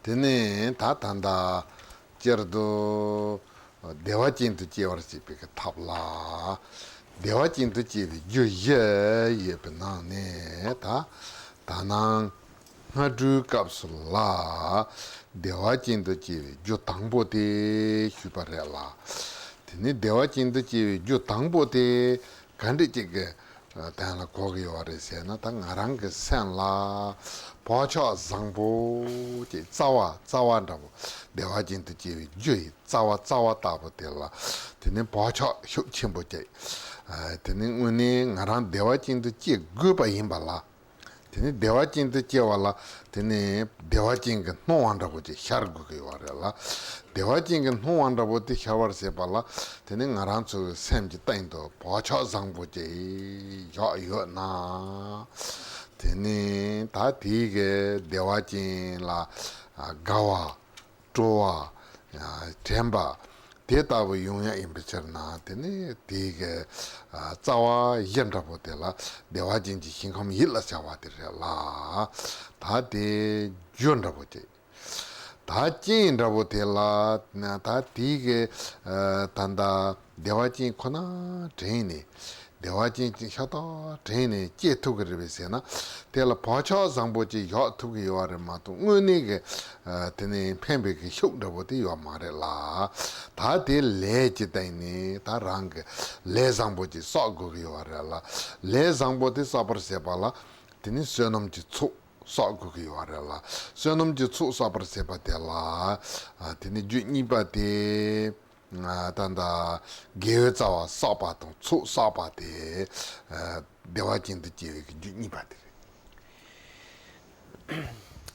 Tene ta tanda jerdo dewa jintu je warsi pika tabla dewa jintu je yu ye pina ne ta tanang ngadu kapsula dewa jintu je yu tangbo de shubare la tene dewa jintu je yu tangbo de kandi jige tena kogi wari se na ta ngarang sen la pacha zangbo je zawa ndabu dewa jintu je yui zawa tabu de la tene pacha shuk chenpo je tene uni ngarang dewa jintu je guba yinba la tene dewa jintu je wala tene dewa jintu nongwandabu je shar gugi wari la dewa jintu nongwandabu de shawar se pala tene ngarang su semji taindo pacha zangbo je yo na tene ta tige dewa jin la gawa zhuwa tenpa te tabu yungya impichar na tene tige zawa yendrapo de la dewa jin ji hinkam yilla shawa dire la ta te yundrapo je 다 찐다고 될라 다 디게 단다 대화진 코나 드네 대화진 혀다 드네 제투그를 베세나 될라 파차 장보지 혀투기 요아르마도 은이게 드네 펜베기 흉다고도 요 말해라 다들 레지다이니 다랑 레장보지 썩고 요아르라 레장보지 사버세발라 드네 서놈지 촉 사고기 와라라 선음지 추사버 세바텔라 아티니 주니바데 단다 게자와 사바동 추사바데 대화진의 지역이 주니바데.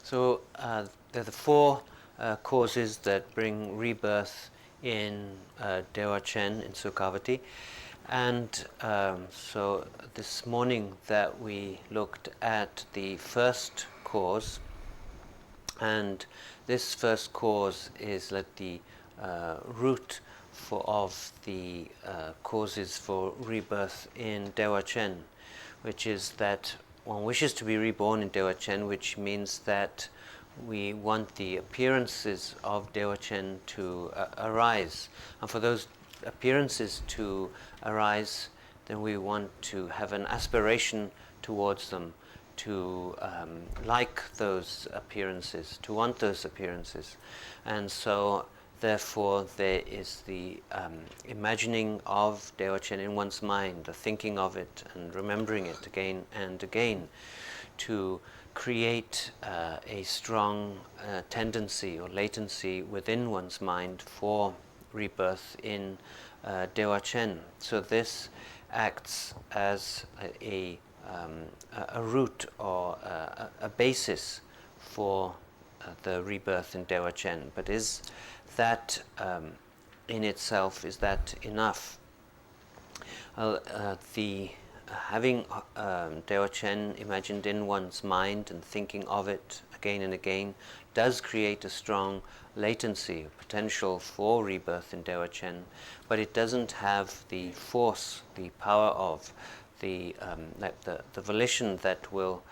So there are the four causes that bring rebirth in Dewa Chen in Sukhavati. And so this morning that we looked at the first cause, and this first cause is like the root of the causes for rebirth in Dewa Chen, which is that one wishes to be reborn in Dewa Chen, which means that we want the appearances of Dewa Chen to arise, and for those appearances to arise, then we want to have an aspiration towards them, to like those appearances, to want those appearances. And so therefore there is the imagining of Dewa Chen in one's mind, the thinking of it and remembering it again and again, to create a strong tendency or latency within one's mind for rebirth in Dewa Chen. So this acts as a root or a basis for the rebirth in Dewa Chen. But is that in itself, is that enough? Having Dewa Chen imagined in one's mind and thinking of it again and again does create a strong latency, potential for rebirth in Dewa Chen, but it doesn't have the force, the power of the volition that will,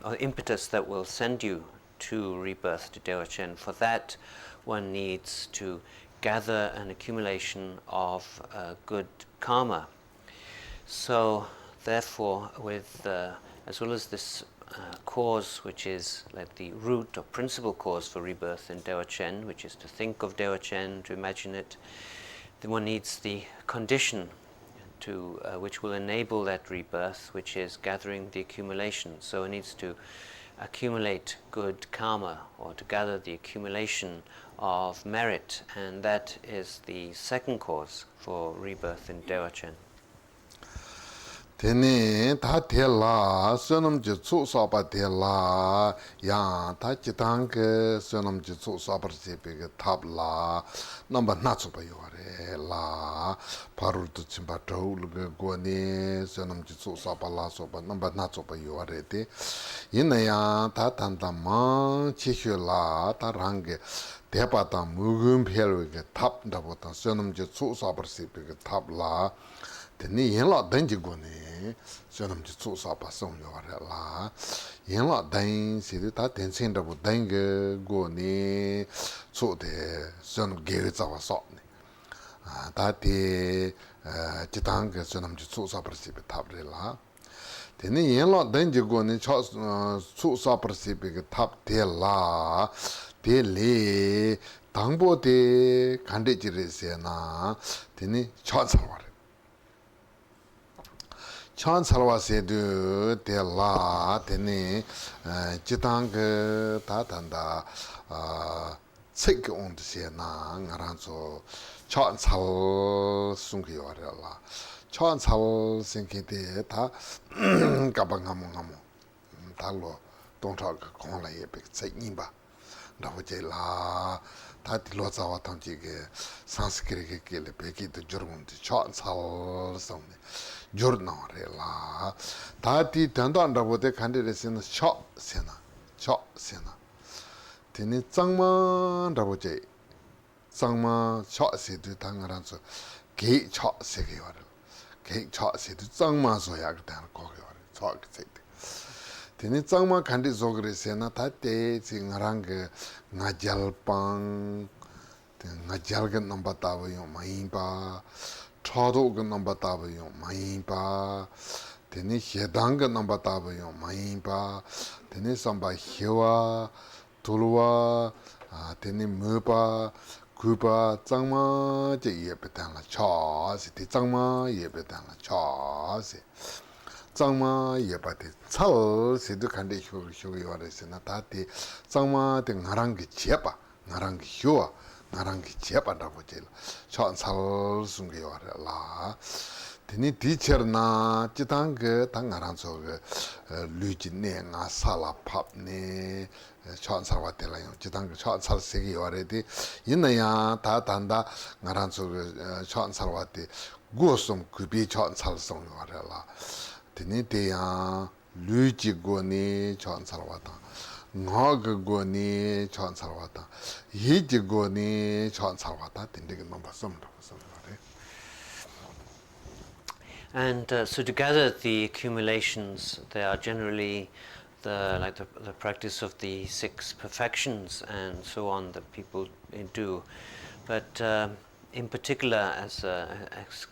or impetus that will send you to rebirth to Dewa Chen. For that, one needs to gather an accumulation of good karma. So, therefore, with as well as this cause, which is like the root or principal cause for rebirth in Dewa Chen, which is to think of Dewa Chen, to imagine it, then one needs the condition to which will enable that rebirth, which is gathering the accumulation. So one needs to accumulate good karma, or to gather the accumulation of merit, and that is the second cause for rebirth in Dewa Chen. Tene ta tela sonam ji tsu sa pa tela ya ta chitang ke sonam ji tsu sa par se pe ke thap la number na tsu pa yo re la parul tu chimba tol ge go ne sonam ji tsu sa pa la so pa number na tsu pa yo re te yin ya ta tan ta ma chi hyo la ta rang ge de pa ta mu gun phel ge thap da bo ta sonam ji tsu sa par se pe ke thap la teni yin la den ji go ne sonam ji tsu sa pa song yo re la yin la den si de ta ten sen da bu den ge go ne tsu de son ge za wa so ne ta de ji dang ge sonam ji tsu sa pa si be ta re la teni yin la den ji go ne cha tsu sa pa si be ge ta de la de le 당보 대 간대지르세나 되니 천살와래 천살와세도 대라 되니 지당 그 다단다 책 온드세나 나란서 천살 숨기와래라 천살 생기대 다 가방가몽가몽 달로 동차가 공라에 백세님바 나보제라 다티 로자와 탐지게 산스크리게 길에 베기도 저런데 천살 성네 jornareला 다티 단단다보데 간데레스는 셔세나 테니 짱만다보제 짱만 셔세도 당하란서 게 셔세게 와라 게 셔세도 짱만서야 그다는 거기 와라 저게 테니 짱만 간데 조그레세나 다테 징하랑 그 나잘빵 나잘게 넘바타고요 마인바 차도 그 넘버 따봐요 마인바 되니 해당 그 넘버 따봐요 마인바 되니 삼바 희와 돌와 되니 뭐바 구바 짱마 제 예배당라 차시 대 짱마 예배당라 차시 짱마 예바데 차시도 간데 효효이 와르세나 다티 짱마 대 나랑 그 제바 나랑 그 효와 나랑 제반다 보질 천살 숨게 와라 드니 디처나 지당 그 당가란서 그 류진네가 살아팝네 천살와 될라요 지당 그 천살 세계 와래디 있나야 다 단다 나란서 그 천살와 때 구som 급이 천살성 와라 드니 대야 류지고니 천살와다 ngāgagōni chānsārvātā, hījigōni chānsārvātā, tindīgi nāmbā samrā. And so to gather the accumulations, they are generally the practice of the 6 perfections and so on that people do. But in particular, as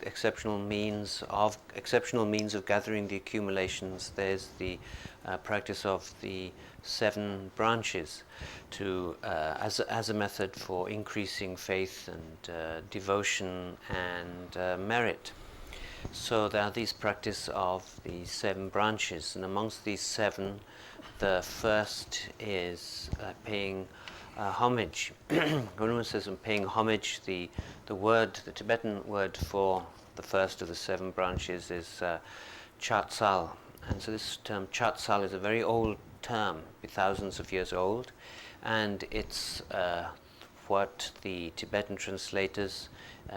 exceptional means of gathering the accumulations, there's the practice of the 7 branches to as a method for increasing faith and devotion and merit. So there are these practice of the 7 branches, and amongst these 7, the first is paying homage. Rinpoche says in paying homage, the Tibetan word for the first of the 7 branches is chatsal. And so this term chatsal is a very old term, thousands of years old, and it's what the Tibetan translators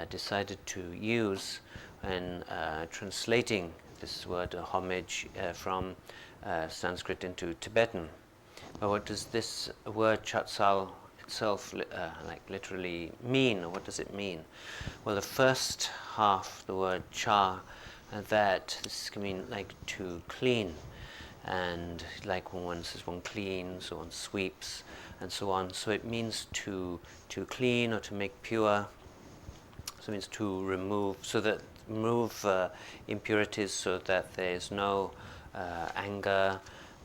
decided to use when translating this word homage from Sanskrit into Tibetan. But what does this word chatsal itself literally mean, or what does it mean? Well, the first half, the word cha, that this can mean like to clean, and like when one says one cleans or one sweeps and so on. So it means to clean or to make pure. So it means to remove, impurities, so that there is no anger,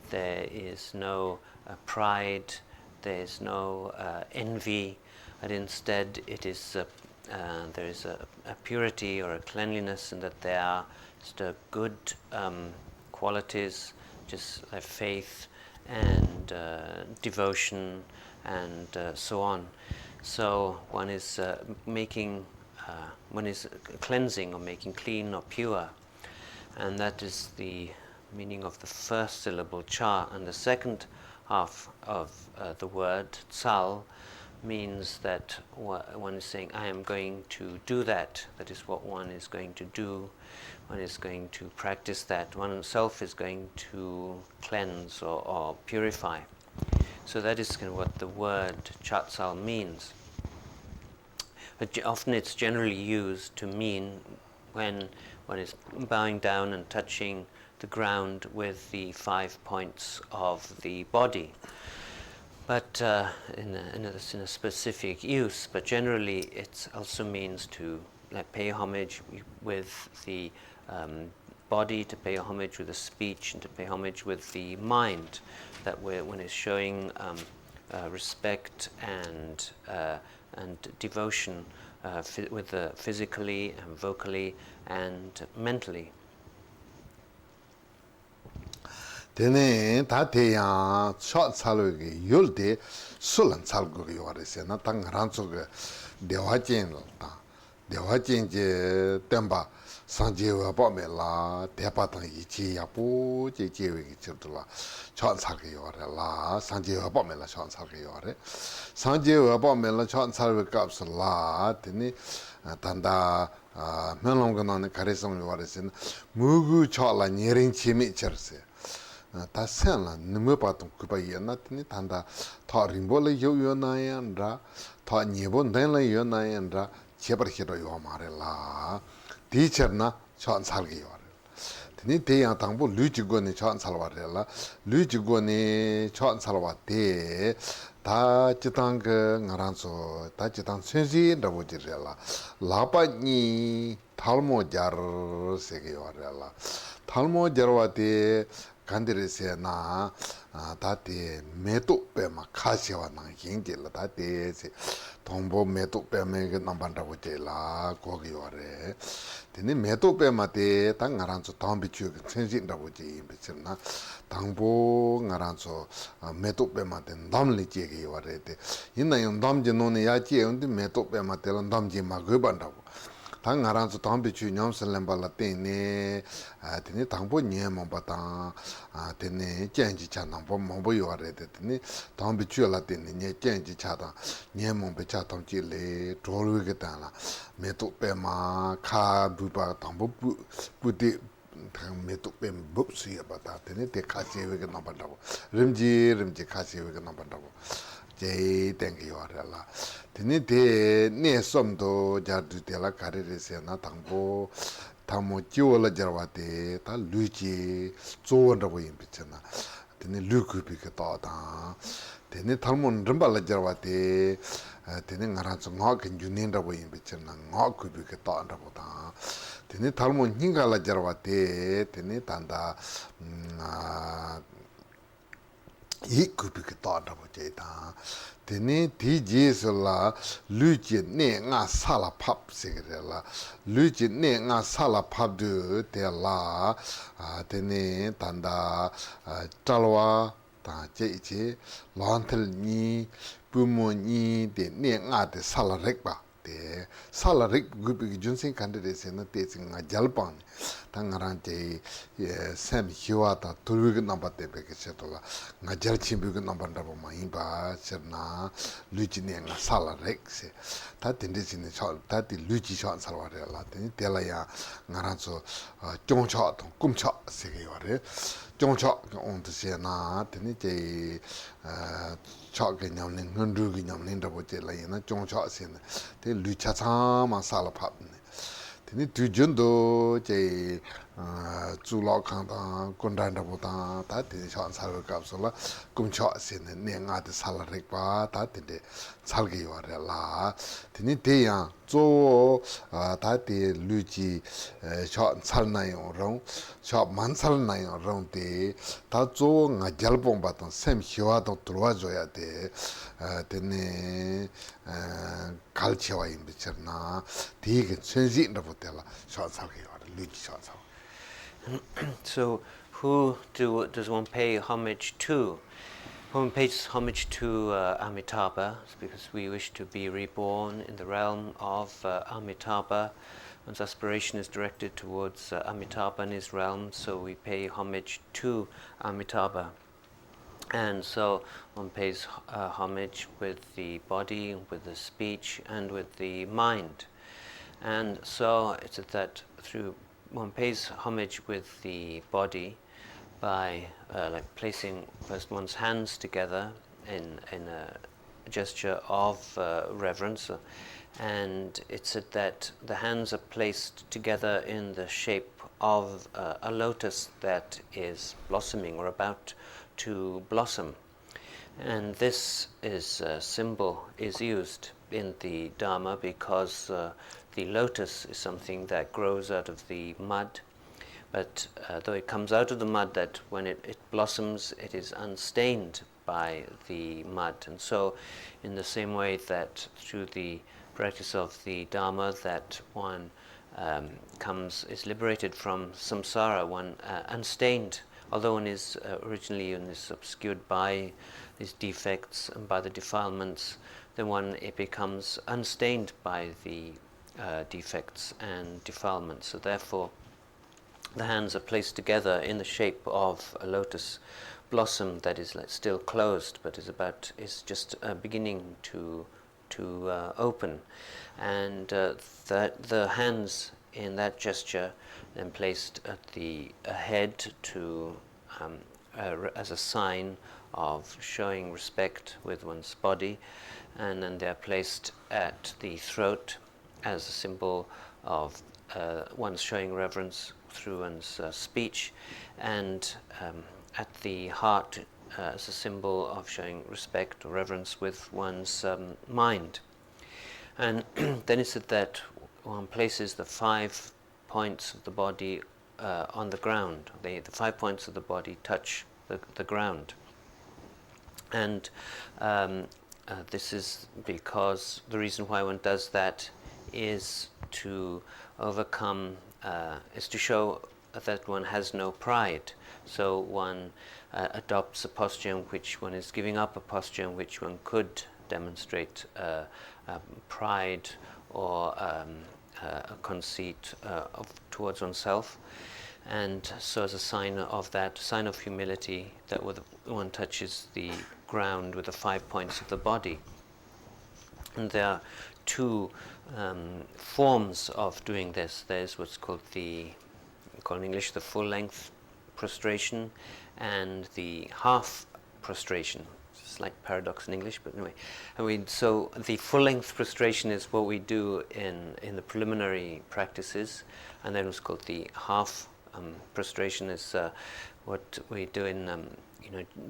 there is no pride, there is no envy, and instead it is there is a purity or a cleanliness, and that there are just good qualities, just like faith and devotion and so on. So one is one is cleansing or making clean or pure, and that is the meaning of the first syllable cha. And the second half of the word tsal means that one is saying, I am going to do that. That is what one is going to do. One is going to practice that. One himself is going to cleanse or purify. So that is kind of what the word chatsal means. But often it's generally used to mean when one is bowing down and touching the ground with the 5 points of the body. But in a specific use, but generally it also means to pay homage with the body, to pay homage with the speech, and to pay homage with the mind. That one is showing respect and devotion with the physically and vocally and mentally. Tene ta te yang shot salwe ge yul de sulan salgu ge yore se na tang ranzo ge dewa jen ta dewa jen je temba sanje wa ba me la de pa tang yi chi ya bu je je we ge chur la shot sal ge yore la sanje wa ba me la shot sal ge yore sanje wa ba me la shot salwe kap la tene tanda melong ge na ne kare song yore se mugu cha la nyering chi mi chur se 다 생라 너무 봐도 그바이야 나트니 단다 더 림볼레 요요나야라 더 니본 된라 요나야라 제버히로 요 말해라 디처나 전 살게 요 드니 대양 당부 류지고니 전 살와래라 류지고니 전 살와데 다 지당 그 나란소 다 지당 센지라고 지래라 라바니 탈모자르 세게 요래라 탈모자르와데 간데르세 나 다데 메토 빼마 카시와 나 힌게라 다데 동보 메토 빼메 그 남반다고 제라 거기 와래 데니 메토 빼마데 당 나란서 담비추 센진다고 제 비츠나 당보 나란서 메토 빼마데 남리 제게 와래데 이나요 남제 노네 야지 온데 메토 빼마데 남제 마그 반다고 당 알아서 담비추 냠슬렘발라 때네 아드니 당보 녀모 바다 아드니 젠지 차나 보 모보 요아레드니 담비추라 때네 녀 젠지 차다 녀모 베차 담지레 돌르게다나 메토 빼마 카 부바 담보 부디 메토 빼 봅시야 바다 때네 데 카체웨게 나반다고 림지 카체웨게 나반다고 제 땡기 와라라 드니 데네 섬도 자두텔라 카레레세나 당보 타모 지올라 저와데 다 루지 조원다고 임비잖아 드니 루쿠비가 따다 드니 탈몬 름발라 저와데 드니 나라서 ngọc 준닌다고 임비잖아 ngọc 쿠비가 따다보다 드니 탈몬 힝갈라 저와데 드니 단다 이 급이게 따다고 제다 데네 디제슬라 루지 네가 살아 팝세게라 루지 네가 살아 팝드 데라 데네 단다 달와 다 제이제 란틀니 부모니 데 네가 데 살아렉바 데 살아렉 급이 준생 칸데세나 데싱가 잘pan 당가란테 샘 히와타 투르그 남바테 베케세토라 나절침비그 남반다보 마이바 셔나 루지네가 살아렉세 다 딘데지네 저 다디 루지 션 살와레라 데니 텔라야 나란소 쫑차 꿈차 세게요레 쫑차 온드세나 데니 제 차게 냠는 흔두기 냠는다보 제라이나 쫑차 세네 데 루차차마 살아팝네 데니 두준도 제 주라칸다 건단다보다 다 데니 션 살갑솔라 꿈차 세네 네가데 살아렉바 다 데데 살게 요레라 데니 데야 조 다데 루지 션 살나요 롱 샵 만살나요 롱데 다 조가 잘봉 받던 샘 히와도 들어와줘야 돼 데네 갈치와 임비처나 되게 sensitive 때라 션살게 요레 루지 션살 So, who does one pay homage to? One pays homage to Amitabha because we wish to be reborn in the realm of Amitabha. One's aspiration is directed towards Amitabha and his realm, so we pay homage to Amitabha. And so one pays homage with the body, with the speech, and with the mind. And so it's that through one pays homage with the body by like placing first one's hands together in gesture of reverence. And it's said that the hands are placed together in the shape of a lotus that is blossoming or about to blossom. And this is symbol is used in the Dharma because the lotus is something that grows out of the mud, but though it comes out of the mud, that when it blossoms, it is unstained by the mud. And so in the same way that through the practice of the Dharma that one is liberated from samsara, one unstained, although one is originally obscured by these defects and by the defilements, then it becomes unstained by the defects and defilements. So therefore the hands are placed together in the shape of a lotus blossom that is still closed, but is just beginning to open, and the hands in that gesture then placed at the head to as a sign of showing respect with one's body, and then they're placed at the throat as a symbol of one's showing reverence through one's speech, and at the heart as a symbol of showing respect or reverence with one's mind. And then it said that one places the 5 points of the body on the ground. The 5 points of the body touch the ground. And this is because the reason why one does that is to overcome, is to show that one has no pride. So one adopts a posture in which one is giving up a posture in which one could demonstrate pride or a conceit towards oneself. And so as a sign of that, sign of humility, that one touches the ground with the 5 points of the body. And there are 2 forms of doing this. There's what's called in English the full-length prostration and the half prostration. It's a slight paradox in English, but anyway. So the full-length prostration is what we do in the preliminary practices, and then what's called the half prostration is what we do in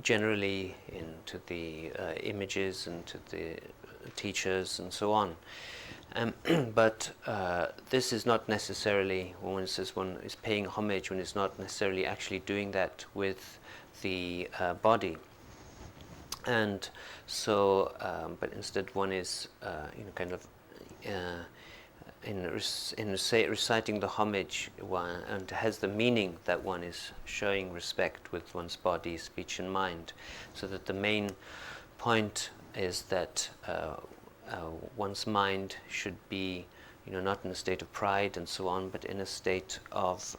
generally into the images and to the teachers and so on. But this is not necessarily, when one says one is paying homage, one is not necessarily actually doing that with the body. And so, but instead one is reciting the homage, and has the meaning that one is showing respect with one's body, speech and mind. So that the main point is that one's mind should be, not in a state of pride and so on, but in a state of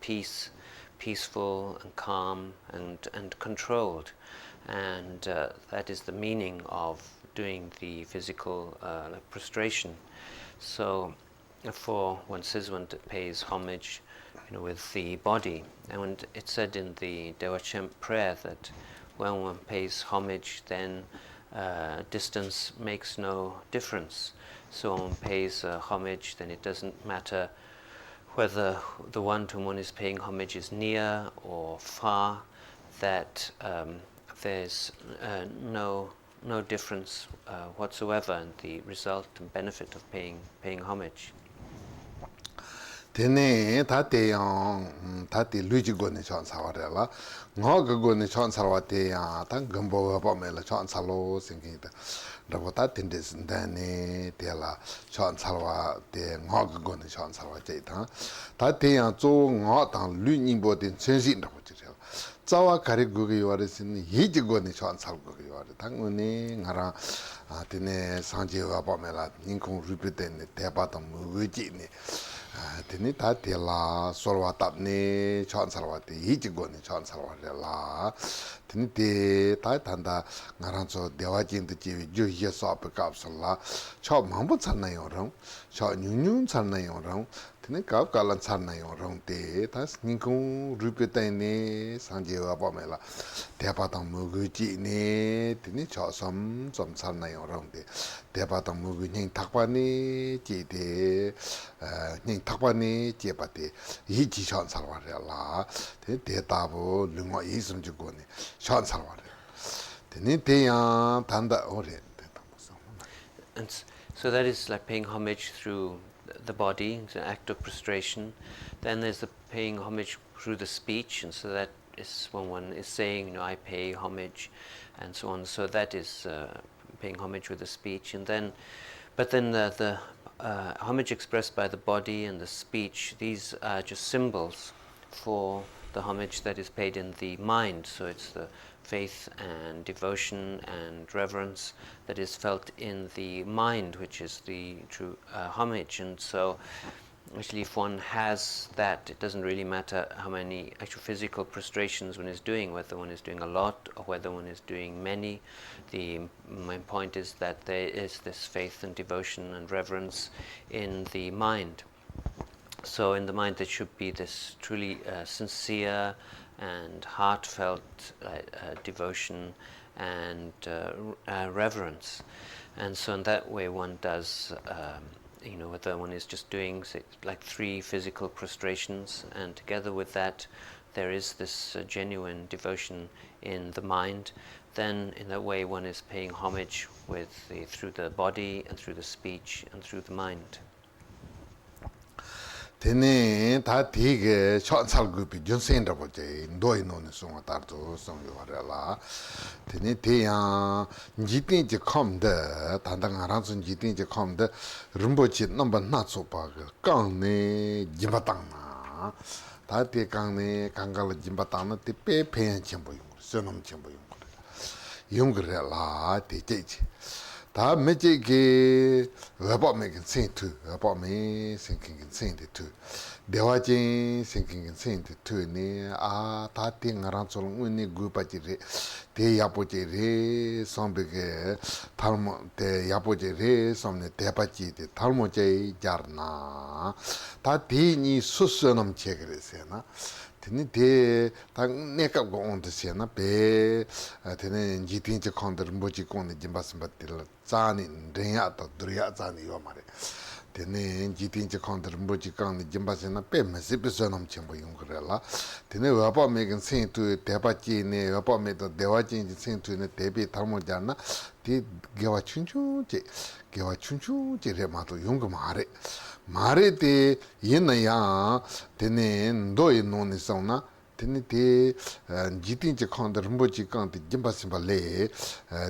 peaceful and calm and controlled. And that is the meaning of doing the physical prostration. So therefore one says one pays homage with the body. And when it's said in the Dewa Chem prayer that when one pays homage, then distance makes no difference. So when one pays homage, then it doesn't matter whether the one to whom one is paying homage is near or far, that there's no difference whatsoever in the result and benefit of paying homage. Tene tateyang tate luji goni chon sawarela ngo goni chon sarwa teyang tan gumbo ba mela chon salo singita rabota tindes ndane tela chon sarwa te ngo goni chon sarwa cheita tateyang zo ngo tang lu nimbo den chensin da bochira zawa kari gugi yoresin yiji goni chon sal gugi yore tanguni ngara tene sanje ba mela ninkong rupeten teba tam muji ni tini ta tela sorwa tapni chon sarwati hijigoni chon sarwarela tini te ta tanda ngarancho dewa jindu jiwi ju hiya sope kapsala cho mambu charna yorong cho nyung nyung charna yorong tene kap kalan charna yo rongte tas ningkung rupeta ne sanje wa pa mela depa tang mugu ji ne tene cha som charna yo rongte depa tang mugu ning takpa ne ji de ning takpa ne ji pa de yi ji chan sarwa la te de ta bo lungwa yi sum ji go ne chan sarwa tene te ya tanda ore And so that is like paying homage through the body, it's an act of prostration. Then there's the paying homage through the speech, and so that is when one is saying, I pay homage, and so on. So that is paying homage with the speech, and then, but then the homage expressed by the body and the speech, these are just symbols for the homage that is paid in the mind. So it's the faith and devotion and reverence that is felt in the mind, which is the true homage. And so actually if one has that, it doesn't really matter how many actual physical prostrations one is doing, whether one is doing a lot or whether one is doing many. The main point is that there is this faith and devotion and reverence in the mind. So in the mind there should be this truly sincere and heartfelt devotion and reverence. And so in that way one does, whether one is just doing say, like 3 physical prostrations, and together with that there is this genuine devotion in the mind, then in that way one is paying homage through the body and through the speech and through the mind. tene ta dige chonsal gupi junsen da boje ndoi no ne songa tar to song yo la tene te ya jitin je khom de ta da ngaran sun jitin je khom de rumbochi number na so pa gang ne jimba tang na ta te gang ne gangal jimba tang na te pe pe chen bo yung sonom chen bo yung la te je 다 매제게 외법매긴 생투 외법매 생긴 생투 대화진 생긴 생투네 아다 띵아랑 솔은니 구빠지레 대야보제레 sombe게 탈모 대야보제레 som네 대바지데 탈모제 자르나 다 대니 수스넘 제그레세나 tene te ta neka go on de sena be tene jitin che khonder mboji kon de jimbas batil zani renya to durya zani yo mare tene jitin che khonder mboji kan de jimbas na pe me se besonam chembo yung la tene wa pa me gen sen tu te pa chi ne wa pa me to dewa chi sen tu ne te bi tharmo jana ti gewa chunchu che re ma to yung mare 말에 때 옛날야 되네 너의 논이 있었나 되네 때 지팅제 컨더 뭐지 간데 짐바심발레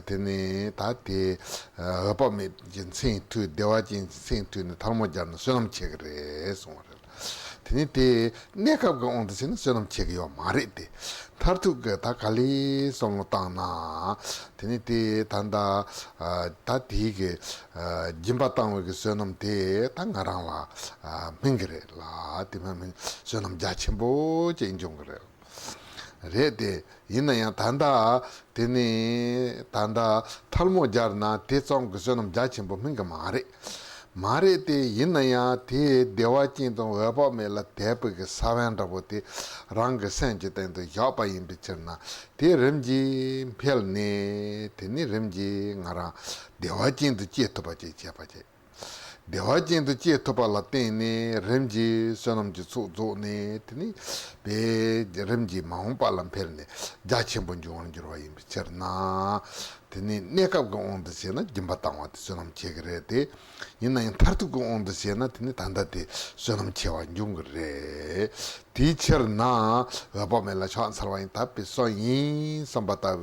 되네 다때 어범에 진생 투 대화진 생투는 탈모자는 소놈 책을 송을 되네 때 내가 그 온데는 소놈 책이요 말에 때 타르투가 다 갈리 송었다나 되네 때 단다 다 되게 짐바땅을 소놈 때 땅가랑라 맹그래 라 되면 소놈 자침보 인종 그래요 레데 이나야 단다 되네 단다 탈모자르나 대성 그 소놈 자침보 맹가 말에 때 이나야 대 대화진도 외법메라 대법의 사회한다고때 랑게 센제된도 야바인 비쳤나 대 렘지 별네 되니 렘지 나라 대화진도 제토바제 제바제 대화진도 제토발라 때네 렘지 소놈지 소조네 되니 베 렘지 마음발람 별네 자침본 중원인 줄 와인 비쳤나 tene neka go on de sena jimba tangwa de sonam chegre de ina in tartu go on de sena tene tanda de sonam chewa njungre teacher na abamela chan sarwa in tape so yin sambata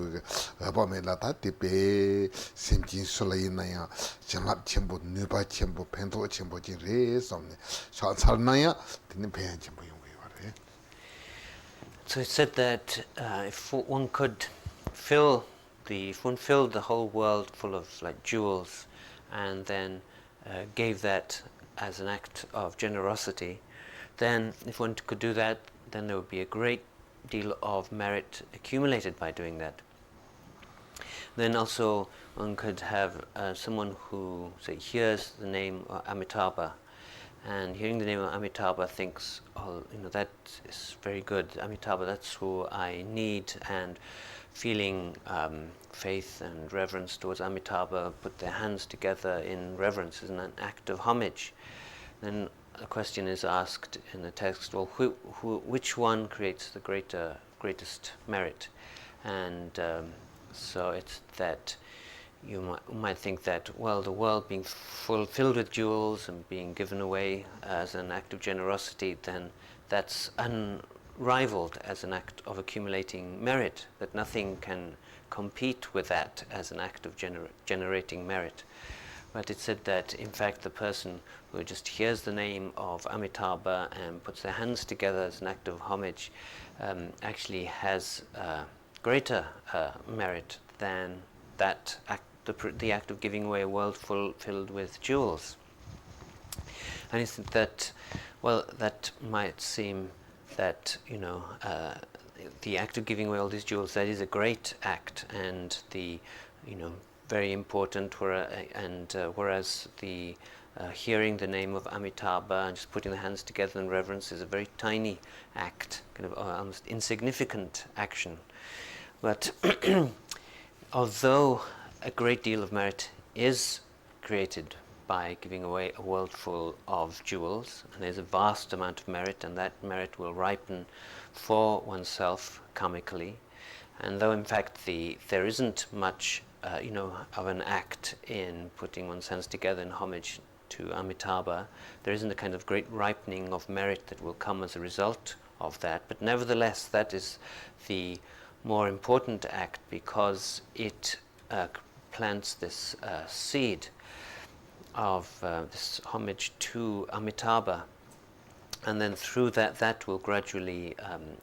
abamela ta tepe simjin sulai na ya chanap chembo nuba chembo pento chembo jin re somne chan sarna ya tene peyan chembo yungwe ware. So it said that if one could if one filled the whole world full of like jewels and then gave that as an act of generosity, then if one could do that, then there would be a great deal of merit accumulated by doing that. Then also one could have someone who say hears the name Amitabha And hearing the name of Amitabha thinks, oh, that is very good. Amitabha, that's who I need. And feeling faith and reverence towards Amitabha, put their hands together in reverence as an act of homage. Then a question is asked in the text, well, which one creates the greatest merit? And so it's that you might think that, well, the world being filled with jewels and being given away as an act of generosity, then that's unrivaled as an act of accumulating merit, that nothing can compete with that as an act of generating merit. But it said that, in fact, the person who just hears the name of Amitabha and puts their hands together as an act of homage actually has greater merit than that act, the act of giving away a world filled with jewels. And he said that, well, that might seem that, the act of giving away all these jewels, that is a great act, and the, very important, whereas the hearing the name of Amitabha and just putting the hands together in reverence is a very tiny act, kind of almost insignificant action. But although a great deal of merit is created by giving away a world full of jewels, and there's a vast amount of merit, and that merit will ripen for oneself karmically, and though in fact there isn't much of an act in putting one's hands together in homage to Amitabha, there isn't a kind of great ripening of merit that will come as a result of that, but nevertheless that is the more important act, because it plants this seed of this homage to Amitabha, and then through that will gradually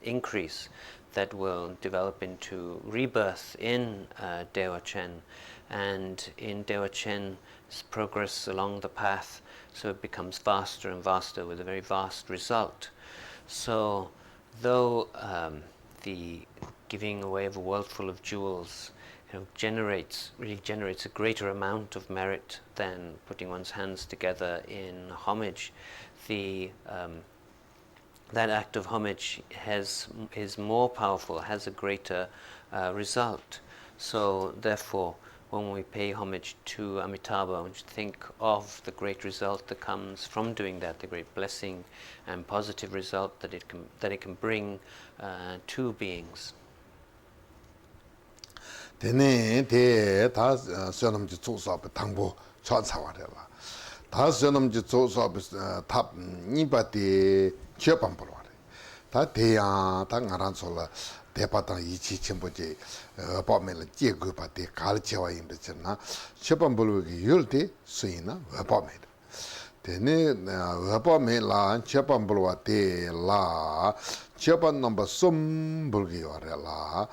increase, that will develop into rebirth in Dewa Chen, and in Dewa Chen's progress along the path, so it becomes vaster and vaster with a very vast result. So though the giving away of a world full of jewels really generates a greater amount of merit than putting one's hands together in homage, that act of homage is more powerful, has a greater result. So therefore, when we pay homage to Amitabha, we should think of the great result that comes from doing that, the great blessing and positive result that it can bring to beings. Tene te ta sönam ji tsusa pe tangbo cha chawa re la. Ta sönam ji tsusa pe tap nipa te chepam polo re. Ta te yang ta ngaran so la te pa tang yi chi chenpo je pa me la je gu pa te kal chewa yin pe chen na chepam polo ki yul te suyin na pa me re. Tene pa me la chepam polo te la chepam namba som bulgi wa re la.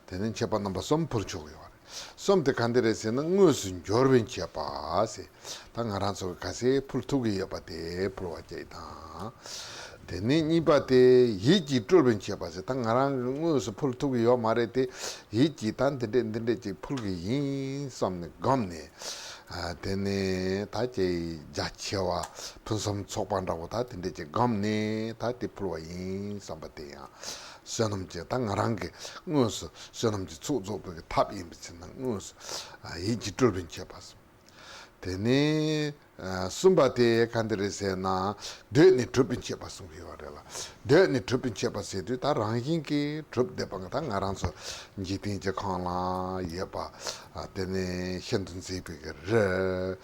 Tenen chepa namba som purchuk yore. Som te kandere se na ngusun jorben chepa se. Ta ngaran so kase pultugi yopa te pulwa chay ta. Tenen nipa te yiji turben chepa se. Ta ngaran ngusun pultugi yo mare te yiji tan tende che pulgi yin somne gomne. Tenen ta che jachewa punsom chokpan ta tende che gomne ta te pulwa yin samba te ya. sönamji ta ngarangi ngus sönamji tsuzo pe tab imbichi na ngus iji turbin chepas teni sumba te kandere se na de ni turbin chepas ngiyorela de ni turbin chepas se ta rangin ki turb de pang ta ngarang so jitin je khangla yeba teni shendun se pe re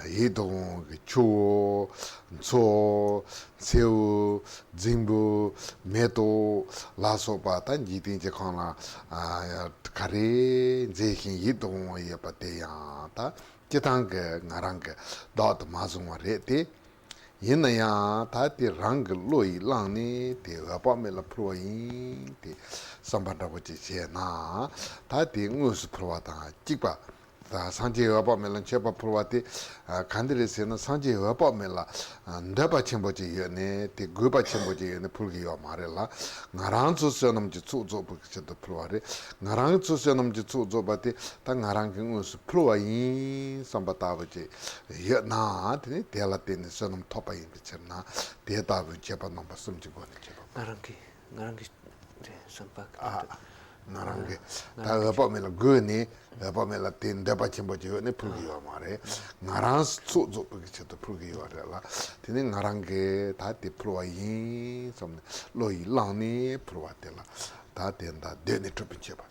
yidong chu so seu jimbu meto lasopa tan jitin je khangla kare je hin yidong yeba te ya ta kitang ngarang dot mazungwa re te yinaya ta ti rang loi lang ni te apa me la pro yin te sambanda bo che na ta ti ngus pro ta jikpa 상제 여법멜은 제법 프로와티 간들에서는 상제 여법멜라 ndaba chenpoche yone te goba chenpoche yone pulgi yo marela ngarang tsu senam ji tsu zo bu che to pruare ngarang tsu senam ji tsu zo ba te ta ngarang king us prua yin samba ta bu je ye na te te la te ne senam topa yin che na te ta bu che pa no ba sum ji go ne che ngarangi sampak 나랑게 다 어버멜 그니 어버멜 된 데바 쳔버지 네 풀기요 말에 나랑 수조 그치도 풀기요 알라 되는 나랑게 다 디플로이 좀 로이 랑니 프로와텔라 다 된다 되네 트빈체 봐.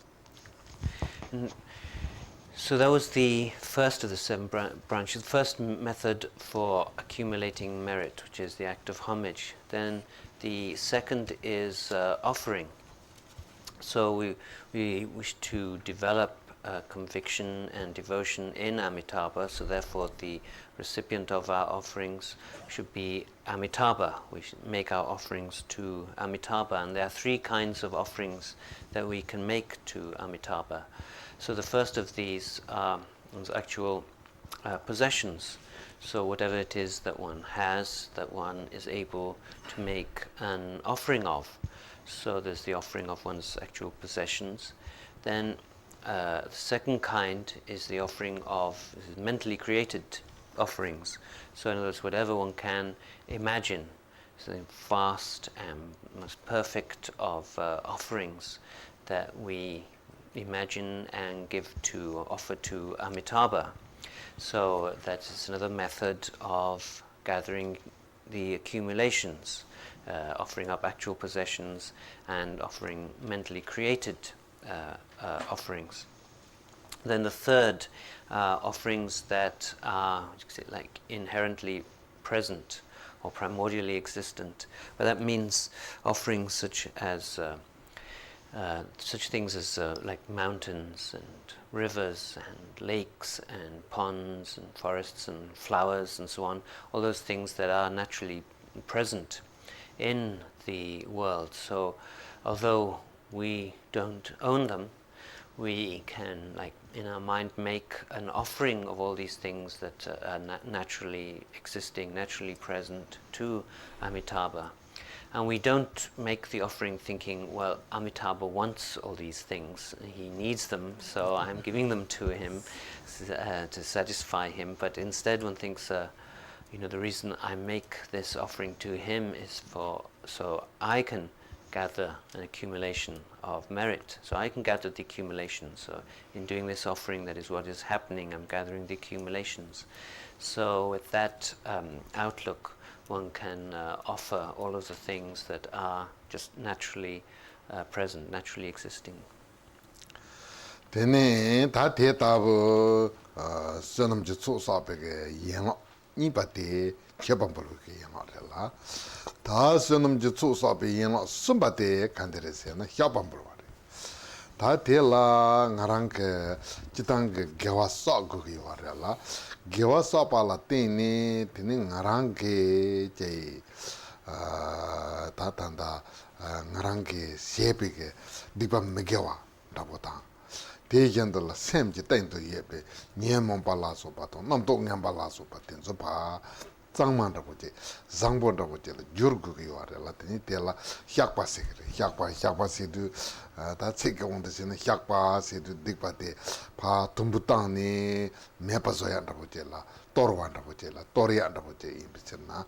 So that was the first of the seven branches, the first method for accumulating merit, which is the act of homage. Then the second is offering. So we wish to develop conviction and devotion in Amitabha, so therefore the recipient of our offerings should be Amitabha. We should make our offerings to Amitabha, and there are three kinds of offerings that we can make to Amitabha. So the first of these are actual possessions. So whatever it is that one has, that one is able to make an offering of. So there's the offering of one's actual possessions. Then the second kind is the offering of mentally created offerings. So in other words, whatever one can imagine, something vast and most perfect of offerings that we imagine and offer to Amitabha. So that's another method of gathering the accumulations. Offering up actual possessions and offering mentally created offerings. Then the third, offerings that are like inherently present or primordially existent. But that means offerings such as such things as like mountains and rivers and lakes and ponds and forests and flowers and so on. All those things that are naturally present in the world. So although we don't own them, we can, like in our mind, make an offering of all these things that are naturally existing, naturally present to Amitabha. And we don't make the offering thinking, well, Amitabha wants all these things, he needs them, so I'm giving them to him to satisfy him. But instead one thinks, the reason I make this offering to him is so I can gather an accumulation of merit. So I can gather the accumulations. So in doing this offering, that is what is happening. I'm gathering the accumulations. So with that outlook, one can offer all of the things that are just naturally present, naturally existing. Tene ta te tabu sanam ji tsu sa pe ge yen ni ba te che bang bu ge yen la ta sanam ji tsu sa pe yen la sum ba te kan de se na hya bang bu wa ta te la ngarang ke chitang ge gewa sa gu ge wa la gewa sa pa la te ni ngarang ke je ta tanda ngarang ke se pe ge dipa me gewa da bo ta 대견들 샘지 땡도 예배 니엠몬 발라서 봐도 남도 냠 발라서 봐텐서 봐 장만다 보지 장본다 보지 줄그기 와라 라더니 데라 샥바세 그래 샥바세도 다 책에 온데서는 샥바세도 딕바데 바 tum부땅니 메빠서야다 보지라 또르완다 보지라 또리안다 보지 임비잖아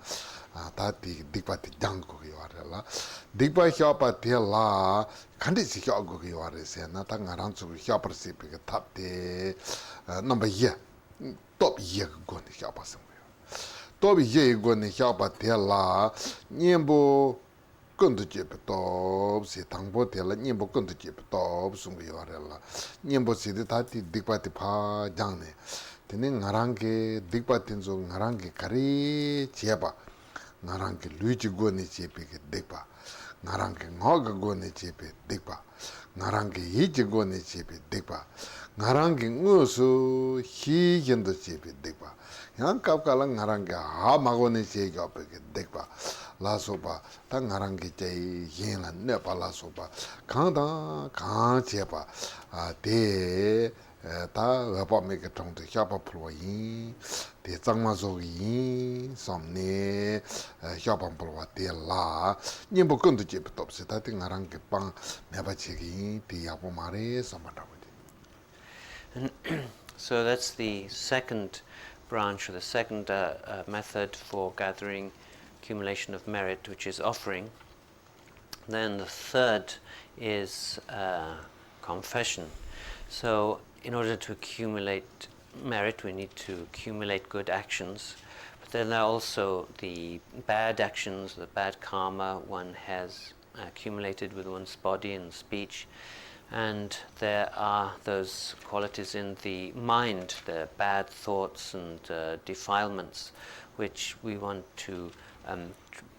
다디 딕바데 장고기 와라 딕바 샤바데라 간디시 샤고기 와라세나 당가랑 주고 샤퍼시비가 탑데 넘버 2 top 2 고니 샤바스 또비 예고는 샤바데라 님보 건도 제부터 시 당보데라 님보 건도 제부터 무슨 거 요래라 님보 시디 다티 딕바티 파 장네 되는 나랑게 딕바틴 좀 나랑게 가리 제바 나랑게 루이지고니 제비게 딕바 나랑게 ngog고니 제비 딕바 나랑게 이지고니 제비 딕바 나랑게 무수 희견도 제비 딕바 yang kapkalang ngarang ke ha magone che ga pe ke dekba la so ba ta ngarang ke che yin la ne pa la so ba khang da khang che ba de 다 어바 메게 통도 샤바 플로인 대장마 속이 섬네 샤바 플로와 데라 님보 건도 제부터 없어 다 등아랑 게빵 매바치기 디야보 마레 섬마다. So that's the second branch, or the second method for gathering accumulation of merit, which is offering. Then the third is confession. So in order to accumulate merit, we need to accumulate good actions. But then there are also the bad actions, the bad karma one has accumulated with one's body and speech. And there are those qualities in the mind, the bad thoughts and defilements, which we want to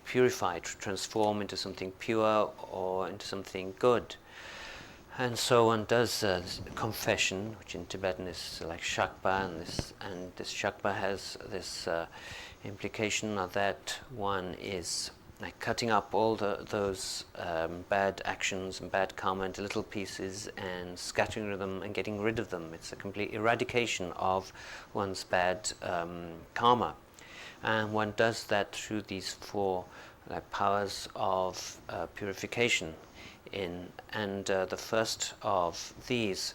purify, to transform into something pure or into something good. And so one does confession, which in Tibetan is like shakpa, and this shakpa has this implication of that one is like cutting up all those bad actions and bad karma into little pieces and scattering them and getting rid of them. It's a complete eradication of one's bad karma. And one does that through these four powers of purification. The first of these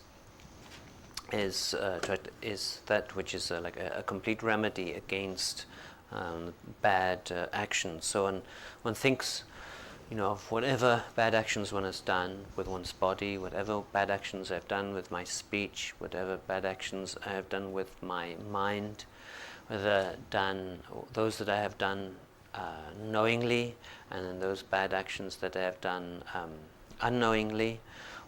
is that which is like a complete remedy against bad actions. So one thinks, of whatever bad actions one has done with one's body, whatever bad actions I've done with my speech, whatever bad actions I have done with my mind, whether those that I have done knowingly, and then those bad actions that I have done unknowingly,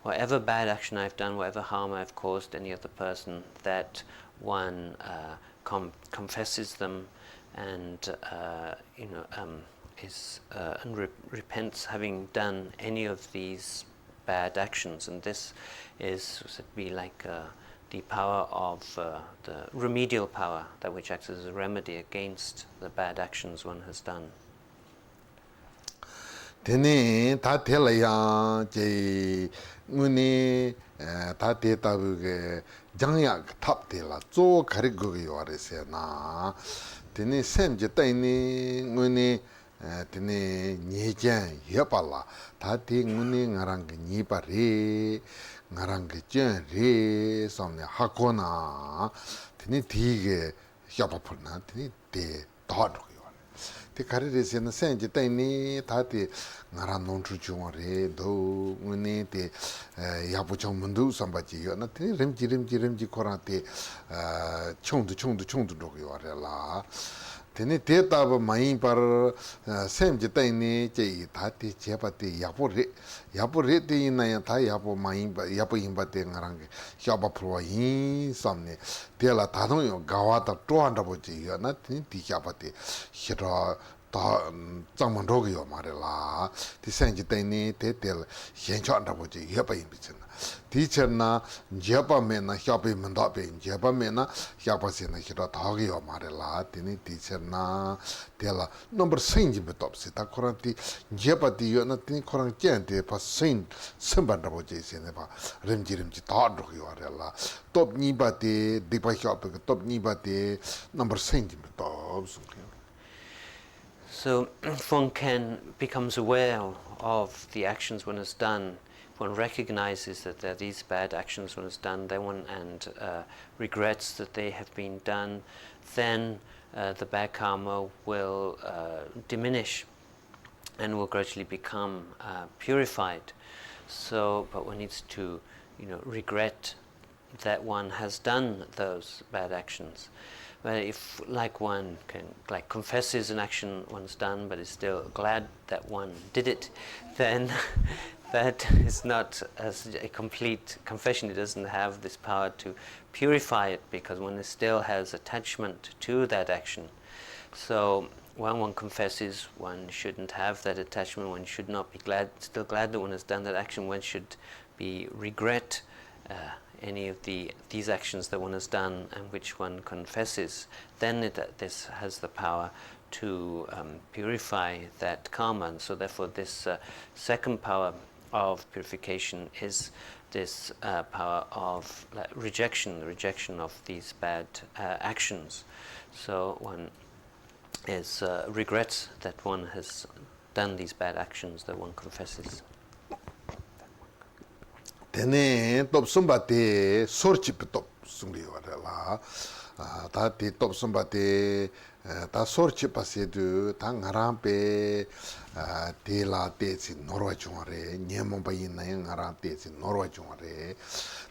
whatever bad action I've done, whatever harm I've caused any other person, that one confesses them and repents having done any of these bad actions. And this is said to be like the power of the remedial power, that which acts as a remedy against the bad actions one has done. Tene ta telaya je ngune ta te tabuge jangya tap de la zo kari go yore se na tene sem je taine ngune tene nyejan yepala ta te ngune ngarang ni pare ngarang jen re somne hakona tene dige yapapuna tene de dod te karire se na senje taini tati ngara nonchu chungare do ngune te yabu chong mundu sambaji yo na te rimji koran te chongdu rogo yo re la tene te taba mayin par senje taini che tati chepa te yabu re te ina ya ta yabu inba te ngarange yaba pruwa yin samne te la tadong yo gawa ta tuanda boji yo na tene ti yaba te hira 다 장만 로기요 말이라 디생지 때니 데텔 현천다 보지 여바인 비잖아 디처나 제바메나 협이 문다베 제바메나 협바세나 히라 다기요 말이라 디니 디처나 데라 넘버 생지부터 없이 다 코란티 제바디요나 디니 코란 젠데 파신 선반다 보지 세네 봐 렘지름지 다 로기요 말이라 톱 니바데 디바 협이 톱 니바데 넘버 생지부터 없어. So if one becomes aware of the actions one has done, if one recognizes that there are these bad actions one has done, and regrets that they have been done, then the bad karma will diminish and will gradually become purified. So, but one needs to, regret that one has done those bad actions. But if, like, one confesses an action one's done, but is still glad that one did it, then that is not as a complete confession. It doesn't have this power to purify it, because one still has attachment to that action. So when one confesses, one shouldn't have that attachment. One should not be still glad that one has done that action. One should be regret any of these actions that one has done and which one confesses. Then this has the power to purify that karma. And so therefore this second power of purification is this power of rejection, the rejection of these bad actions. So one is regrets that one has done these bad actions, that one confesses. Tene top sumbate sorchi top sumbi warela. Ta te top sumbate ta sorchi pasedu ta ngarampe te la te si norwa chungare nyemon pa yin na ngaran te si norwa chungare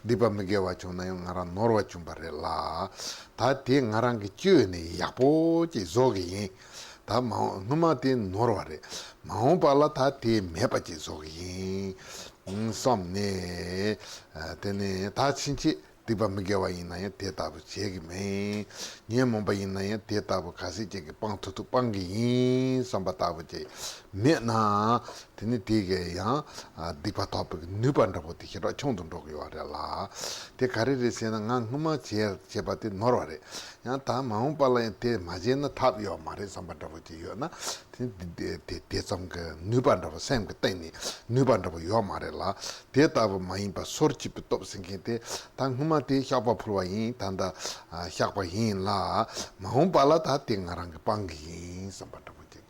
dipa megewa chung na ngaran norwa chumbare la ta te ngaran ki chyu ne yapo chi zogi yin ta numa te norwa re maung pala ta te mepa chi zogi yin somne tene ta chinchi dipa megewa inaya te tabu chegi me nye momba inaya te tabu kasi chegi pang tutu pangi yin samba tabu che me na tene tege ya dipa tabu nupan rabu te hira chongdun rogo yore la te kari re se na nga nguma cheba te norwa re ya ta maung pala te maje na tabu yo ma re samba rabu che yo na te samga nupan rabu semga teni nupan rabu yo ma re la te tabu ma inpa sorchi pi top singi te ta nguma te xiaqpa pulwa yin tanda xiaqpa yin la mahung pala ta te ngarang pangi yin samba tabu chik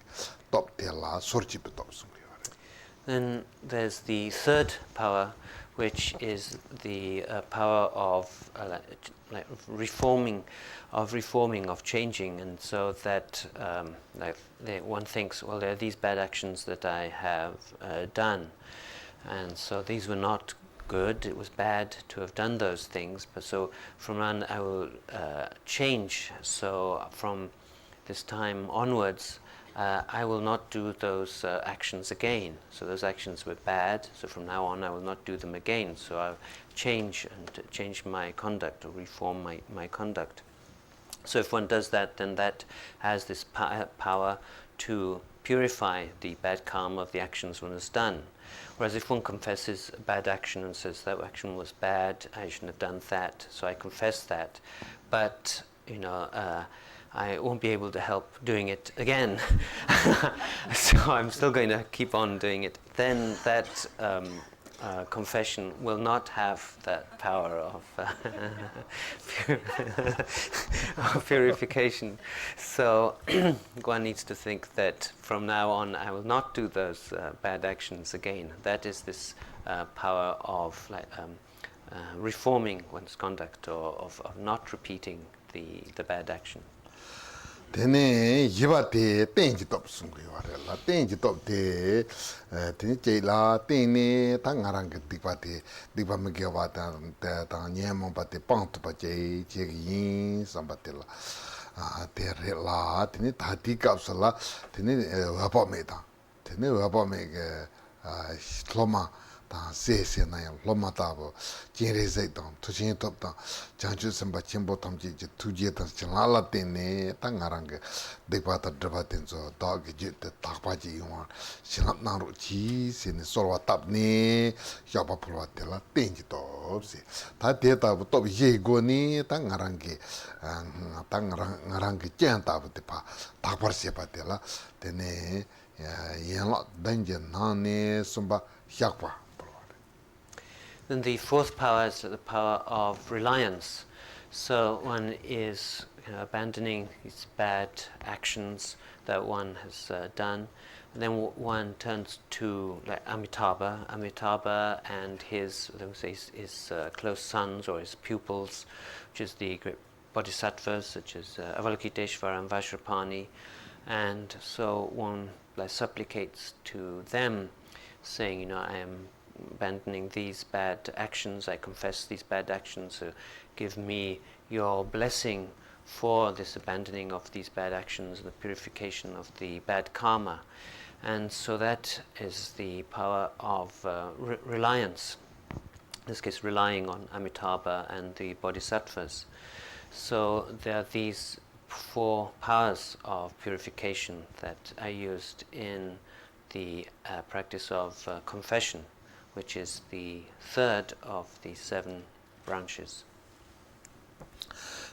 top te la sorchi pi top sumri ware. Then there's the third power, which is the power of like reforming, of changing, and so that one thinks, well, there are these bad actions that I have done, and so these were not good. It was bad to have done those things, but so from on I will change. So from this time onwards, I will not do those actions again. So those actions were bad, so from now on I will not do them again. So I'll change my conduct, or reform my conduct. So if one does that, then that has this power to purify the bad karma of the actions one has done. Whereas if one confesses a bad action and says that action was bad, I shouldn't have done that, so I confess that, but I won't be able to help doing it again, so I'm still going to keep on doing it, then that confession will not have that power of of purification. So one needs to think that from now on I will not do those bad actions again. That is this power of reforming one's conduct, or of not repeating the bad action. Tene yiba te tenji top sungu yore la tenji top te tene che la tene ta ngarang dikpa megewa ta nyemon pa te pangtu pa che yin samba te la te re la tene ta ti kapsa la tene wapa me ta tene wapa me ke loma ta se na ya loma ta bo jinre zai ta tu chin top ta janju samba chimbo tam ji tu je ta chala la tene ta ngarang dekpa ta draba ten zo dog ji te takpa ji yong sinap na ru chi se ne solwa tap ne ya pa pulwa te la ten ji top se ta te ta bo top ye go ni ta ngarang chen ta bo te pa takpar se pa te la tene yen la danje na ne sumba yakpa. Then the fourth power is the power of reliance. So one is abandoning these bad actions that one has done, and then one turns to Amitabha and his close sons or his pupils, which is the great bodhisattvas such as Avalokiteshvara and Vajrapani, and so one supplicates to them, saying, I am abandoning these bad actions, I confess these bad actions, so give me your blessing for this abandoning of these bad actions and the purification of the bad karma. And so that is the power of reliance, in this case relying on Amitabha and the bodhisattvas. So there are these four powers of purification that are used in the practice of confession, which is the third of the 7 branches.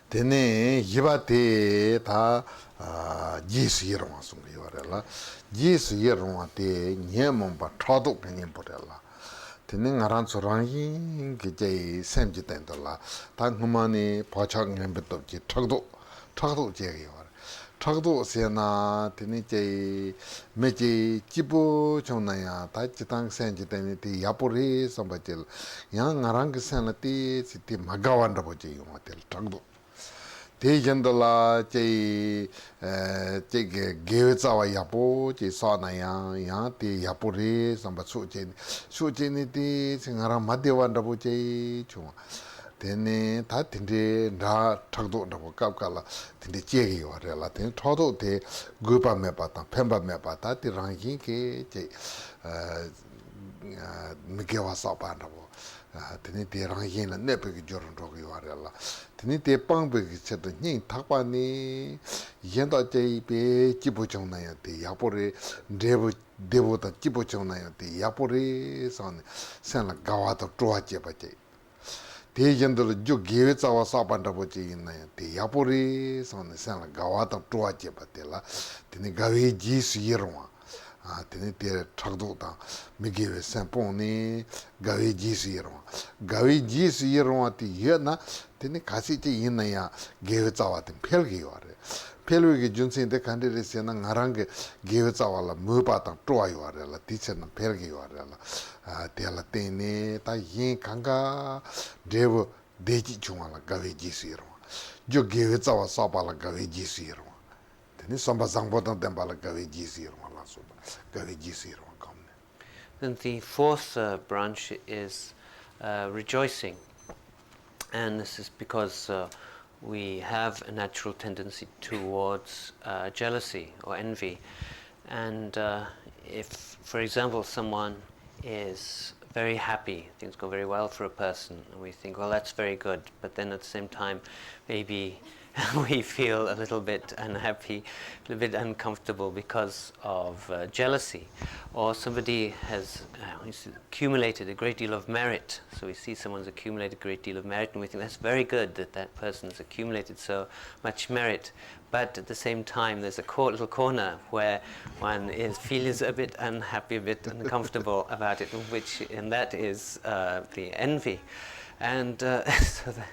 Tene yiba te ta jisu yirwa sunga yore la jisu yirwa te nyemon pa chaduk nyempo re la Tene ngaran sorangi ki jay semji tendola. Ta ngumani pachak ngambitop ji chakdo jegi war. Chakdo sena tene jay meji jibu chonaya ta jitang senji tene ti yapuri sambajil. Yang ngaran ki sena ti magawan rabo jay yunga tel chakdo. 대전도라 제 제게 개자와 야보 제 사나야 야티 야포리 삼바수제 수제니디 생하라 마데완다보 제 좀 되네 다 된데 나 탁도라고 깝깔라 된데 제게 와래라 된 토도 대 그밤에 봤다 펜밤에 봤다 디랑기게 제 미게 와서 반다고 tene te rang yin la nepe ki jorong toki wari ala tene te pangpe ki cheto nying thakpa ni yenda chay pe jibo chong na ya te yapore debo ta jibo chong na ya te yapore san la gawa ta truwa chepa chay te yenda la jo gewe tsawa sapanda po chay yin na ya te yapore san la gawa ta truwa chepa te la tene gawe ji su yirwa tene te chakdo ta migewe senpon ni gawe ji su yirwa gawe ji su yirwa ti ye na tene kasi che yin na ya gewe tsawa ten pel ge yore pelwe ge junsen de kandere se na ngarang ge gewe tsawa la mupa ta truwa yore la ti che na pel ge yore la te la tene ta yin kanga devo deji chunga la gawe ji su yirwa jo gewe tsawa sapa la gawe ji su yirwa tene samba zangpo tan tenpa la gawe ji su yirwa Then the fourth branch is rejoicing, and this is because we have a natural tendency towards jealousy or envy, and if, for example, someone is very happy, things go very well for a person, and we think, well, that's very good, but then at the same time, maybe we feel a little bit unhappy, a little bit uncomfortable because of jealousy. Or somebody has accumulated a great deal of merit. So we see someone's accumulated a great deal of merit and we think that's very good that that person's accumulated so much merit. But at the same time, there's a little corner where one feels a bit unhappy, a bit uncomfortable about it, and that is the envy. And so that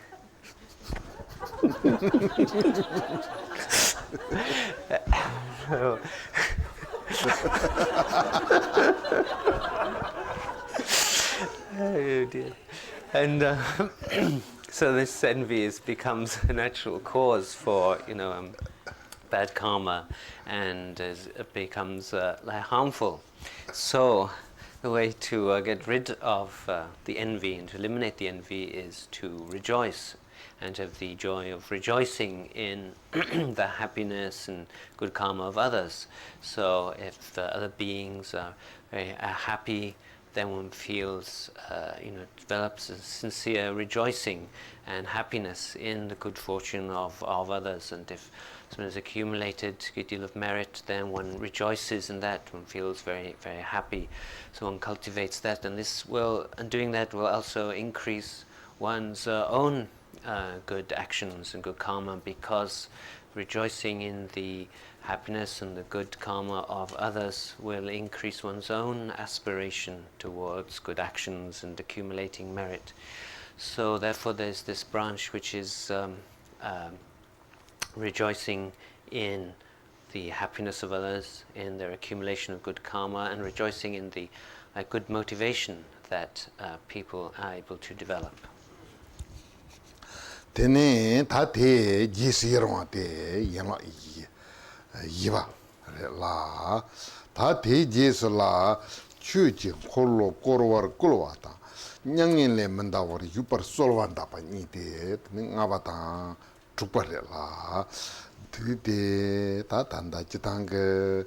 oh dear. And so this envy becomes a natural cause for bad karma, and it becomes harmful. So the way to get rid of the envy and to eliminate the envy is to rejoice and have the joy of rejoicing in the happiness and good karma of others. So if the other beings are very happy, then one feels, develops a sincere rejoicing and happiness in the good fortune of others. And if someone has accumulated a good deal of merit, then one rejoices in that, one feels very, very happy. So one cultivates that, and doing that will also increase one's own good actions and good karma, because rejoicing in the happiness and the good karma of others will increase one's own aspiration towards good actions and accumulating merit. So therefore there's this branch which is rejoicing in the happiness of others, in their accumulation of good karma, and rejoicing in the good motivation that people are able to develop. Tene ta te ji sirwa te yema yiba la ta te ji la chu ji kholo korwar kulwa ta nyangin le manda war yupar solwan da pa ni te ngaba ta chupar la te ta tanda chitang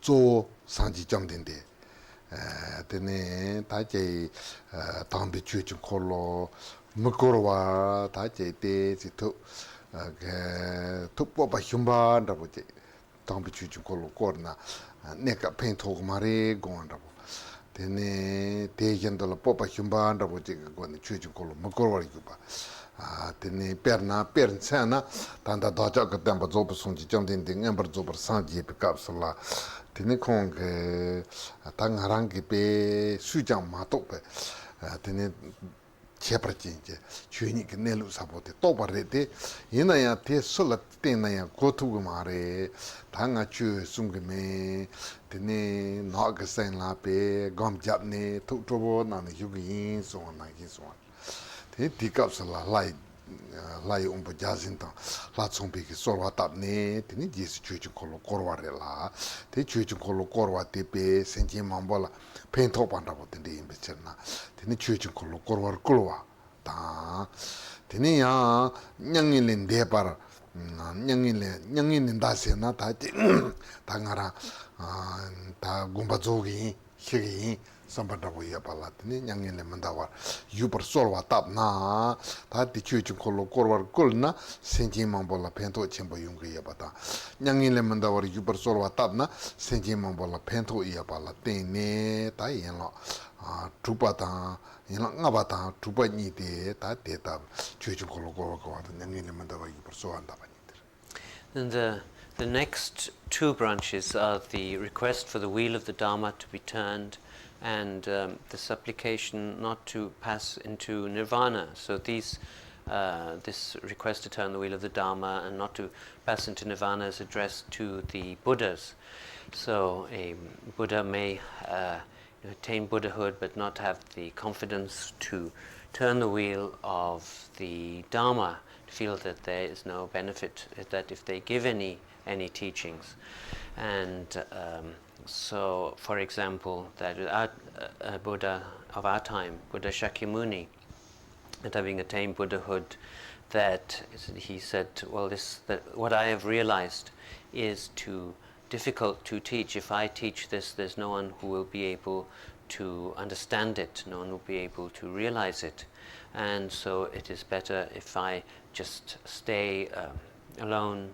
zo sanji jamden de tene ta je tambe chu ji kholo mukorwa ta je te si to tukpo ba hyumba nda bo je tambi chu chu ko korna neka pen thog mare gon nda bo tene tegendola popa hyumbanda bojiga gone chuju kolo makorwar yuba tene perna pernsana tanda daja ka tamba zobu songji jamden de ngambar zobar sanji pe kapsula tene kong tangarangi pe sujang mato pe tene chepra chenje chuini ke nelu sabote toba rete ina ya te sola tena ya gotu mare tanga chu sungge me tene naga sen la pe gom jap ne tu trobo na ne yugi so na gi so te dikap sala lai umbo jazin ta la tsompe ke sorwa tap ne tene jesi chu chu kolo korwa re la te chu chu kolo korwa te pe senje mambola pen to panda bo tende imbe cherna tene chu chu kolo korwa kulwa ta tene ya nyangin len de par nyangin len da se na ta ta ngara ta gumba zogi higi sambata bo ya pala tene nyangin len manda war yupar solwa tap na ta ti chu chu kolo korwa kulna senje mambola pen to chembo yung ya bata nyangin len manda war yupar solwa tap na senje mambola pen to ya pala tene ta yen lo trupa ta yen nga ba ta trupa ni de ta de ta chu chu kolo korwa ko nyangin len manda war yupar so anda ba ni. And the next two branches are the request for the wheel of the Dharma to be turned and the supplication not to pass into nirvana. So this request to turn the wheel of the Dharma and not to pass into nirvana is addressed to the Buddhas. So a Buddha may attain Buddhahood but not have the confidence to turn the wheel of the Dharma, to feel that there is no benefit, that if they give any teachings. And so, for example, that a Buddha of our time, Buddha Shakyamuni, that having attained Buddhahood, that he said, well, that what I have realized is too difficult to teach. If I teach this, there's no one who will be able to understand it, no one will be able to realize it. And so it is better if I just stay alone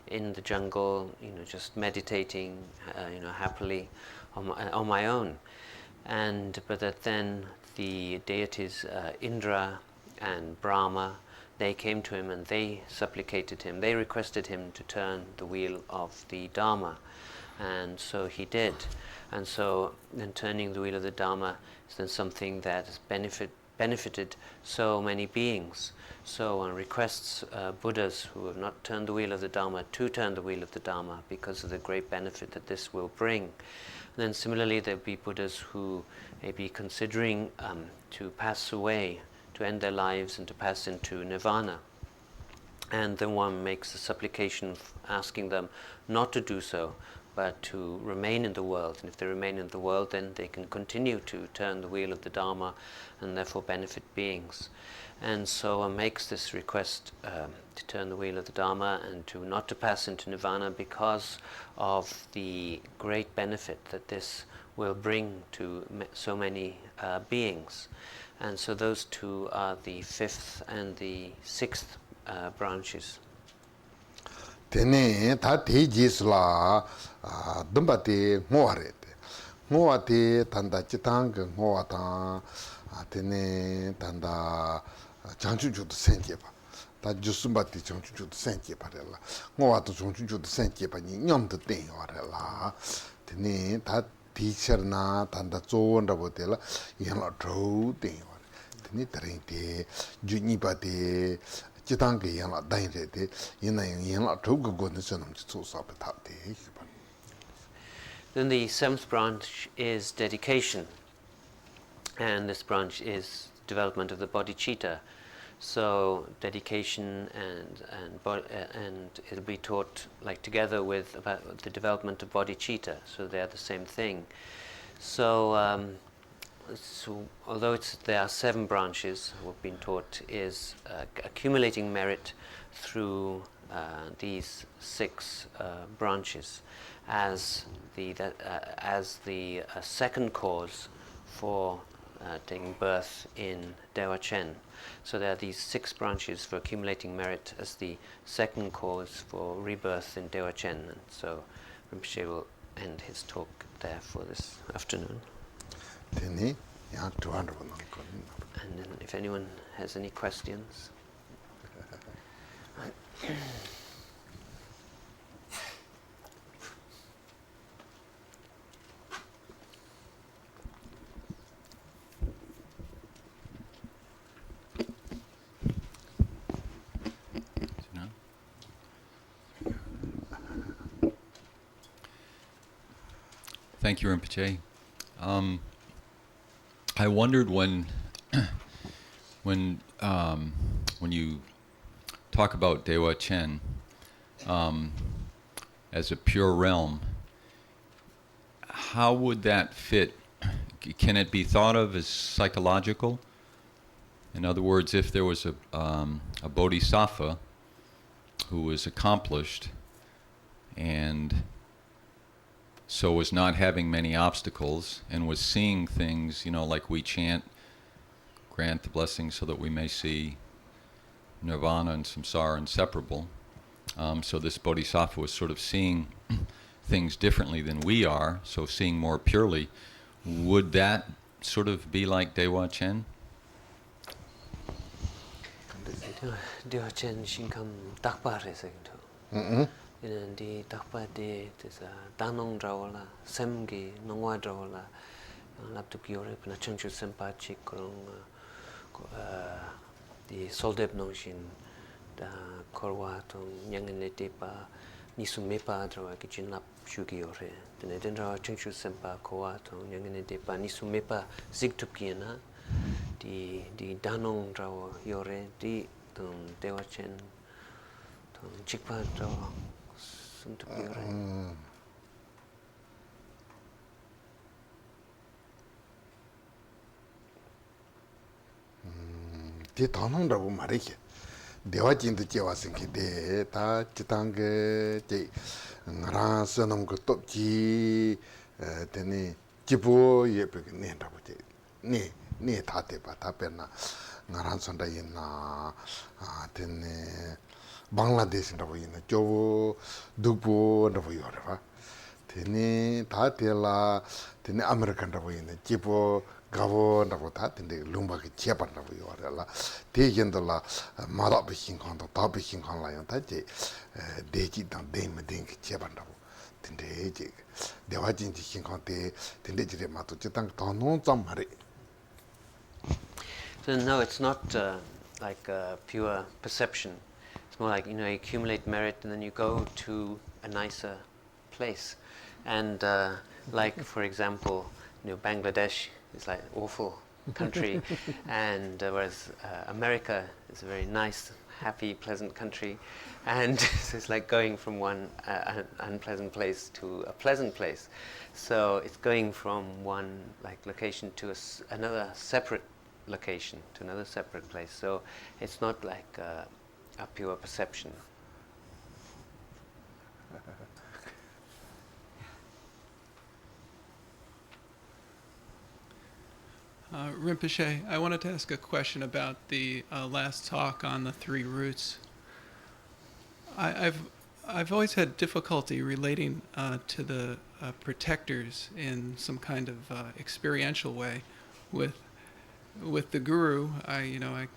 in the jungle, just meditating, happily on my own. But that then the deities Indra and Brahma, they came to him and they supplicated him, they requested him to turn the wheel of the Dharma. And so he did. And so then turning the wheel of the Dharma is then something that has benefited so many beings. So one requests Buddhas who have not turned the wheel of the Dharma to turn the wheel of the Dharma because of the great benefit that this will bring. And then similarly there will be Buddhas who may be considering to pass away, to end their lives and to pass into nirvana. And then one makes a supplication asking them not to do so, but to remain in the world. And if they remain in the world, then they can continue to turn the wheel of the Dharma and therefore benefit beings. And so one makes this request to turn the wheel of the Dharma and to not to pass into nirvana because of the great benefit that this will bring to so many beings. And so those two are the fifth and the sixth branches. Tene ta te jisla dumba te ngowa re te ngowa te tanda chitang ngowa ta tene tanda chanchu chu tu senje pa ta jusumba te chanchu chu tu senje pa re la ngowa to chanchu chu tu senje pa ni nyom tu ten yo re la tene ta teacher na tanda zo nda bo te la yan la zhou ten yo re tene tering te ju ni pa te Then the seventh branch is dedication, and this branch is development of the bodhicitta. So dedication and it'll be taught like together with about the development of bodhicitta. So they are the same thing. So although there are 7 branches, what we've been taught is accumulating merit through these 6 branches as the second cause for taking birth in Dewa Chen. So there are these 6 branches for accumulating merit as the second cause for rebirth in Dewa Chen. And so Rinpoche will end his talk there for this afternoon. Tene, ya tuan rabu nang kon. And then if anyone has any questions. Thank you, Rinpoche. I wondered when you talk about Dewa Chen as a pure realm, how would that fit? Can it be thought of as psychological? In other words, if there was a bodhisattva who was accomplished and so was not having many obstacles and was seeing things, like we chant, grant the blessings so that we may see nirvana and samsara inseparable. So this bodhisattva was sort of seeing things differently than we are, so seeing more purely. Would that sort of be like Dewa Chen? Dewa Chen shinkam takpa re sekto. Di takpa de tisa danong drawala, semgi nongwa drawala, laptup yore pna changchu sempa chik korong di soldeb nongshin da korwa tong nyangene tepa nisu mepa drawa kichin lap shugi yore. Dene den drawa changchu sempa korwa tong nyangene tepa nisu mepa zigtup kiena di danong drawa yore di tong Dewa Chen tong chikpa drawa suntup yore. Di tanong rabu marike. Dewa jindu jewa sinki de ta chitanga je ngarang sanam ko top ji tene jibo yepe ne rabu je ne ta te pa ta perna ngarang sanda yina tene Bangladesh rabu yina jobo dukbo rabu yore pa tene ta te la tene American rabu yina jibo gabo rabu ta tene lumba ki chepan rabu yore la te yendo la madabi hinkang to tabi hinkang la yon ta je deji dang den me den ki chepan rabu tene je dewa jinji hinkang te tene jire mato je tang ta non zam mare. So no, it's not like pure perception. It's more like, you accumulate merit and then you go to a nicer place. And like, for example, Bangladesh is like awful country, and whereas America is a very nice, happy, pleasant country, and so it's like going from one unpleasant place to a pleasant place. So it's going from one location to another separate location, to another separate place. So it's not like a pure perception. Rinpoche, I wanted to ask a question about the last talk on the three roots. I've always had difficulty relating to the protectors in some kind of experiential way. With the guru, I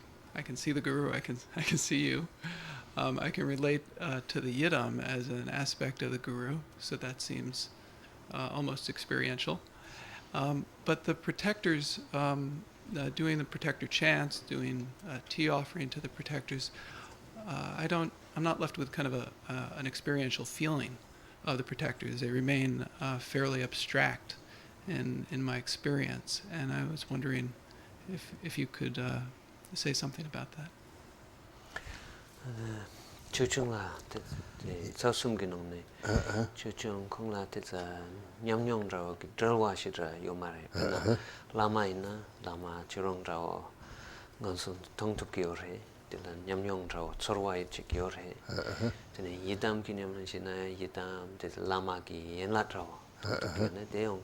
can see the guru, I can see you. I can relate to the yidam as an aspect of the guru, so that seems almost experiential. But the protectors, doing the protector chants, doing tea offering to the protectors, I'm not left with kind of an experiential feeling of the protectors. They remain fairly abstract in my experience, and I was wondering if you could say something about that. Chuchung la so sum gi nong ne chuchung kong la te za nyam nyong ra gi drwa shi ra yo ma re lama ina lama churong ra ngon sun tong tu ki ore de la nyam nyong ra chorwa i chi ki ore de ne yidam ki nyam shi na yidam de lama ki yen la ra ne de yong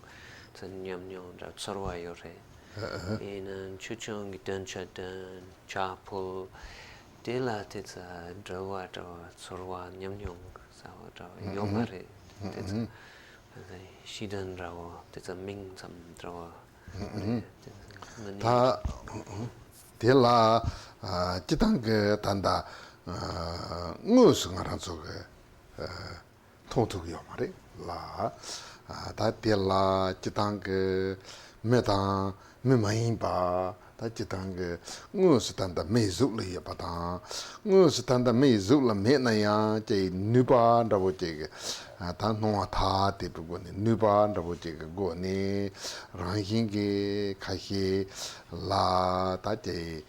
chen nyam nyong ra chorwa i ore in chuchung gi den cha den cha pul Dela tits a drawa draw sorwa nyamnyong sawa draw yomare tits a shidan draw tits a ming some draw 다 데라 지당게 단다 무슨 거란 속에 통통이요 말이 다 데라 지당게 메다 메마인바 다 지당게 무슨 단다 메줄이야 바다 무슨 단다 메줄라 메나야 제 누바라고 제게 다 노아 다 대부분이 누바라고 제게 고니 랑hin게 카히 라 다제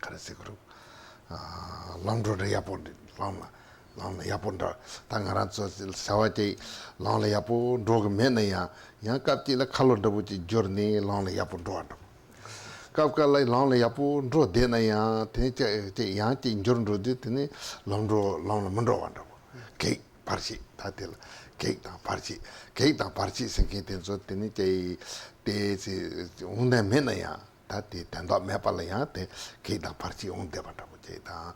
그래서 그럼 랑도르 야본 랑 야본다 당가란서 사와제 랑 야본 도그 메나야 양갑지라 칼로르부지 조르니 랑 야본 도한다 갑깔라 랑 야본 도 데나야 테제 양지 인조르도 데니 랑도 만도 완다 케 파르시 다텔 케이다 파르시 생기텐서 데니 제 데지 운데 메나야 다티 단도 메팔야 테 케이다 파르시 운데 반다 다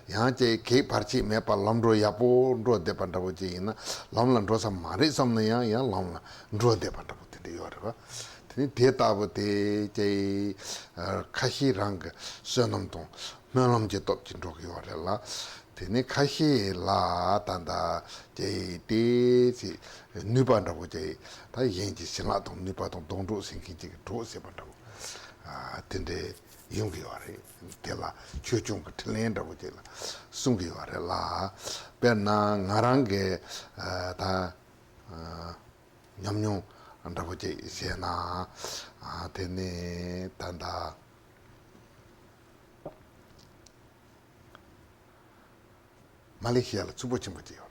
양제 개 파르치 메파 람로 야포 로 데반다고 제이나 람란 로사 마리 섬나야 야 람라 로 데반다고 데 요르바 데 데타부테 제 카히랑 선남동 면람제 똑진 쪽이 요르라 데네 카히라 단다 제 데지 누반다고 제다 yen지 신라동 누바동 동도 생기지 도세 반다고 텐데 용기 와래 데라 추중 그 틀린다고 데라 숨기 와래라 베나 나랑게 다 냠뇽 안다고 제 이제나 되네 단다 말레이시아라 주보침보지요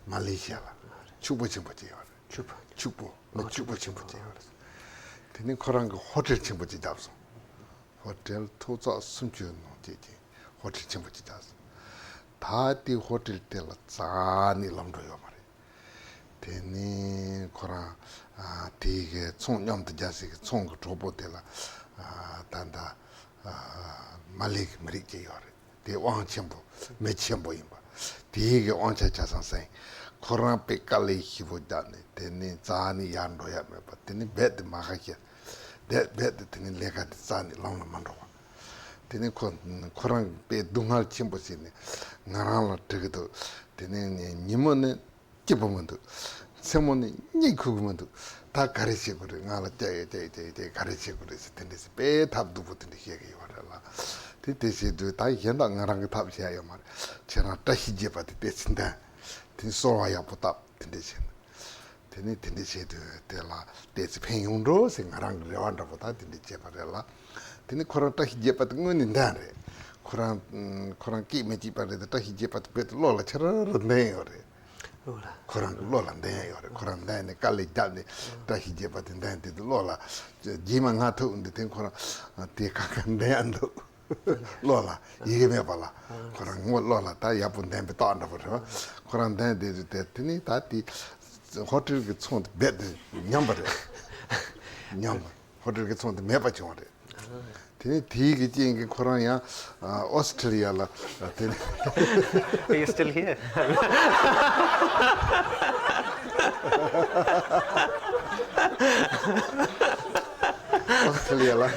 말레이시아라 주보침보지요 주보침보지요 되는 거란 거 호텔 침보지 잡소 호텔 토자 숨주는 제지 호텔 침보지 잡소 다디 호텔 때라 자니 람도요 말이 되니 거라 되게 총념도 자식 총거 줘보텔라 단다 말릭 머리게요 대 왕침보 매침보 임바 되게 왕차 자산생 코로나 백깔이 희보다네 되니 자니 양도야 뭐 되니 베드 마하게 베드 되니 내가 자니 랑나 만도 되니 코로나 배 동할 침보시네 나라라 되게도 되니 니모네 기보면도 세모네 니 그거면도 다 가르치고 그래 나라 때 가르치고 그래서 되는데 배 답도 붙는데 얘기 와라 되듯이도 다 현다 나랑 답이야요 말 제가 다시 제바데 됐는데 소와야 보다 된대신 되니 된대시도 될라 대지 평용도 생각랑 레완다 보다 된대지 바래라 되니 코란타 히제 받은 건 인다래 코란 끼메지 바래다 다 히제 받 베트 로라 쳐러네 요래 코란 로란데 요래 코란다네 깔리 잡네 다 히제 받은 다한테 로라 지만 하트 운데 된 코란 대각한데 안도 로라 이게 매발라 그런 거 로라 다 야분 댐be 또 안다 버려 그런 데도 됐더니 다디 호텔 그 촌 베드 냠버려 냠 호텔 그 촌데 매바죠 그래 되게 되게 찐게 코로나야 오스트리아라 되게 Are you still here? 오스트리아라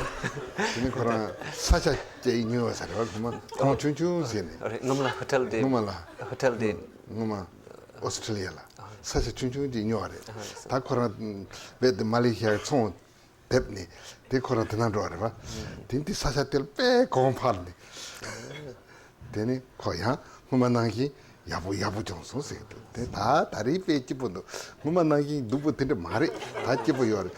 되게 코로나 사자 제이뉴어 살아 그만 춘춘세네 Numala hotel de 누마 오스트레일리아 사실 춘춘지 녀아래 다 코로나 베드 말레이시아 총 뎁니 데 코로나 드나도 알아 봐 딘디 사샤텔 빼 공파네 되니 거야 무만나기 야부 좀 소세 다 다리 빼지 분도 무만나기 누구 텐데 말이 다 집어요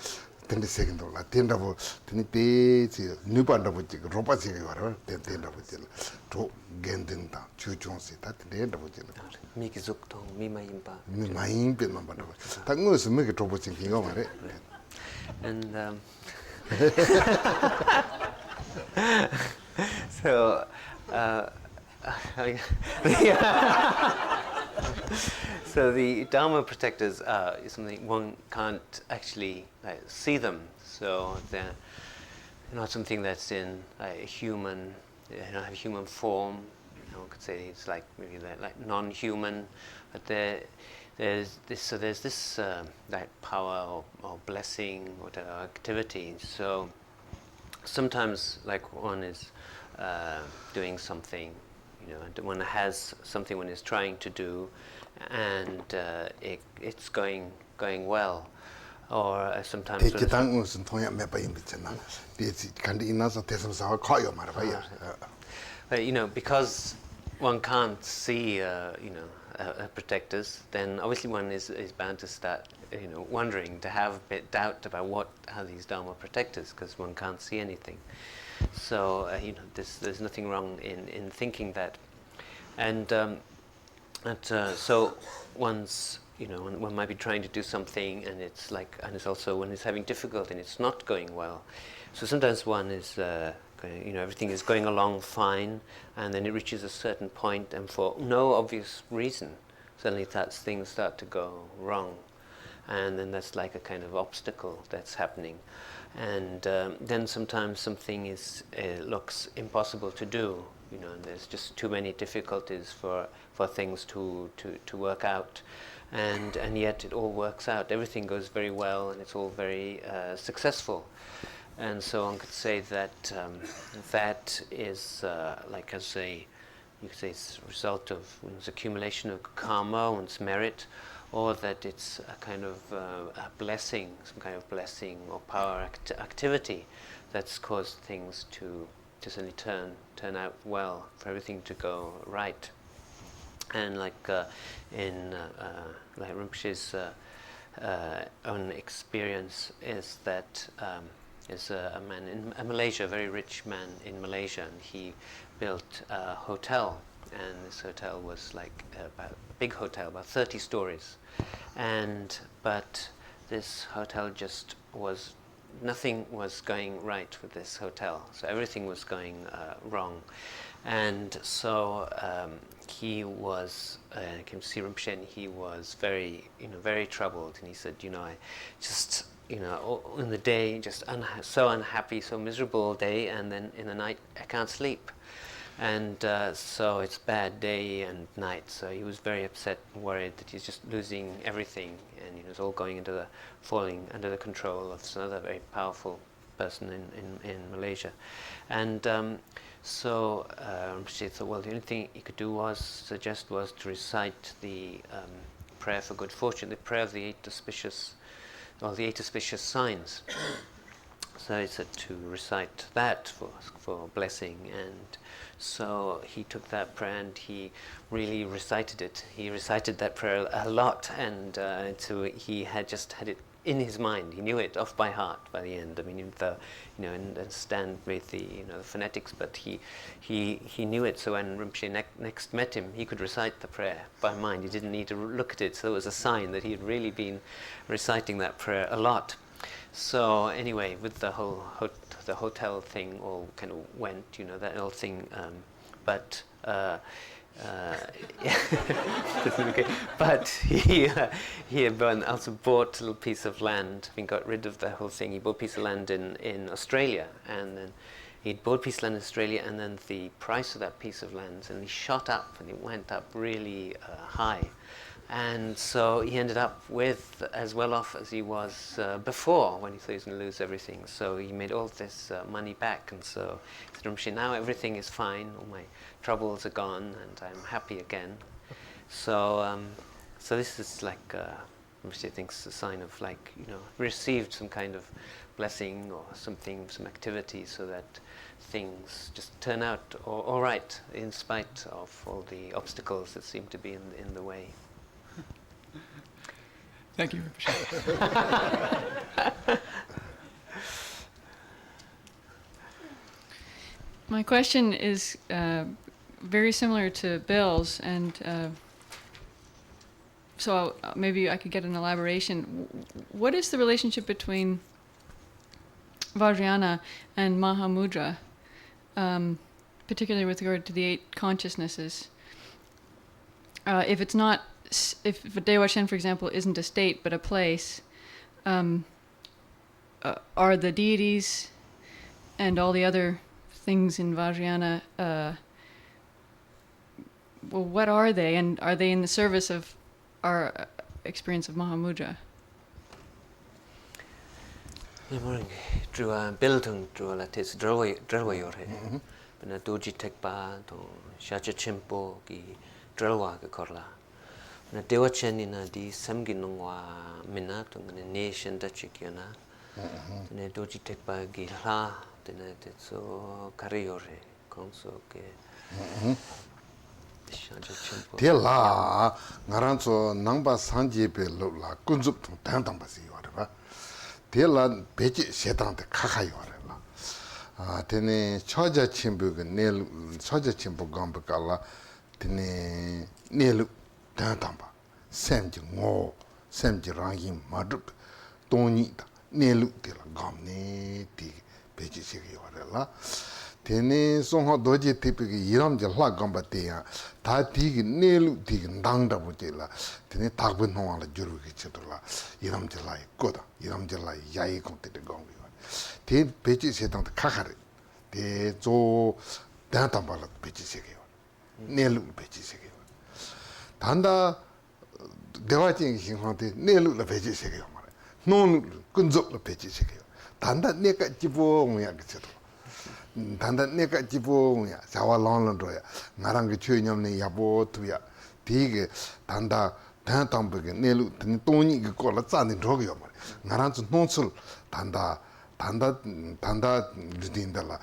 텐데 세긴도라 텐다고 텐이 베지 누반다고 지금 로바지가 와라 텐다고 지금 도 겐든다 주종세 다 텐다고 지금 Miki Zukdong, Mima Impa. 마인 변만 받고 당고서 뭐게 도보진 기가 말해 And so so the Dharma protectors is something one can't actually see them. So they're not something that's in human, they don't have human form. One could say it's like maybe they're like non-human, but there's this like power or blessing or activity. So sometimes, like, one is doing something, and one has something one is trying to do, and it's going well, or sometimes 대 when 기당 무슨 통역 몇 번이 있잖아. 대지 간디 인나서 대성사가 커요 말아봐요. but, because one can't see protectors, then obviously one is bound to start wondering, to have a bit doubt about how these Dharma protectors, because one can't see anything. So there's nothing wrong in thinking that, and so one's one might be trying to do something, and it's also one is having difficulty and it's not going well. So sometimes one is everything is going along fine, and then it reaches a certain point, and for no obvious reason, suddenly things start to go wrong, and then that's like a kind of obstacle that's happening, and then sometimes something looks impossible to do, and there's just too many difficulties for things to work out, and yet it all works out. Everything goes very well, and it's all very successful. And so one could say that that is you could say it's a result of one's accumulation of karma, one's merit, or that it's a kind of a blessing, some kind of blessing or power activity that's caused things to suddenly turn out well, for everything to go right. And like Rinpoche's own experience is that is a man in Malaysia, a very rich man in Malaysia, and he built a hotel, and this hotel was like a big hotel, about 30 stories, but this hotel just was, nothing was going right with this hotel, so everything was going wrong, and so he was came to see Rinpoche, and he was very troubled, and he said, I just in the day, just so unhappy, so miserable all day, and then in the night I can't sleep, and so it's bad day and night. So he was very upset and worried that he's just losing everything, and it was all falling under the control of another very powerful person in Malaysia, and so she thought, well, the only thing he could do was to recite the prayer for good fortune, the prayer of the eight auspicious signs. So he said to recite that for blessing, and so he took that prayer and he really recited it. He recited that prayer a lot, and so he had it in his mind. He knew it off by heart by the end. I mean, even though and understand with the the phonetics, but he knew it. So when Rinpoche next met him, he could recite the prayer by mind. He didn't need to look at it. So it was a sign that he had really been reciting that prayer a lot. So anyway, with the whole the hotel thing all kind of went, that whole thing, but. But he had also bought a little piece of land. He got rid of the whole thing. He bought a piece of land in Australia, and then he'd bought a piece of land in Australia, and then the price of that piece of land suddenly shot up, and it went up really high. And so he ended up with as well off as he was before, when he thought he was going to lose everything. So he made all this money back, and so he said, Rinpoche, now everything is fine, all my troubles are gone, and I'm happy again. So so this is like, Rinpoche thinks, a sign of received some kind of blessing or something, some activity, so that things just turn out all right, in spite of all the obstacles that seem to be in the way. Thank you, Rinpoche. My question is very similar to Bill's, and so maybe I could get an elaboration. What is the relationship between Vajrayana and Mahamudra, particularly with regard to the 8 consciousnesses? If it's not, if Dewa Shen, for example, isn't a state but a place, are the deities and all the other things in Vajrayana, well, what are they? And are they in the service of our experience of Mahamudra. Drua Bildung Drua Latis Drua Yore. Bena Doji Tekpa to Shacha Chimpo ki Drelwa ke Korla. Na Dewa Chenina di Samginungwa Minatung and Nation Dachikiana. Ne Doji Tekpa gi La, Tene Tetso Kariore, Conso ke Shacha Chimpo. Tela Naranzo Namba Sanjipe Lola, Kunzup Tantambasi, whatever. Tela Beji Setante Kakayore. Tene Choja Chimbu, Nel Choja Chimbu Gambakala, Tene Nelu Tantamba, Samji Ngo, Samji Rangim Madrup, Tonita, Nelu Tela Gamne, Tig, Beji Sigiorella. Tene Sonho Doji typic Yiram Jala Gambatea, Tati Nelu Tig Dangda Butela, Tene Tabun Hoala Juruki Chetula, Yiram Jalai Koda, Yiram Jalai Yai Conte de Gombi. Te pechi setang te kakare, te zo dantambala pechi segewa, nelu pechi segewa. Tanda dewa jingi xinghuang te nelu la pechi segewa mara, nonu kunzok la pechi segewa. Tanda neka jibo nguya kicheto. Tanda neka jibo nguya, sawa long roya, ngarang ke chue nyamne yabo tuya, tige tanda dantambala nelu, tani toni ke kola zani drogewa mara. Ngarang zu nonsul tanda lutinda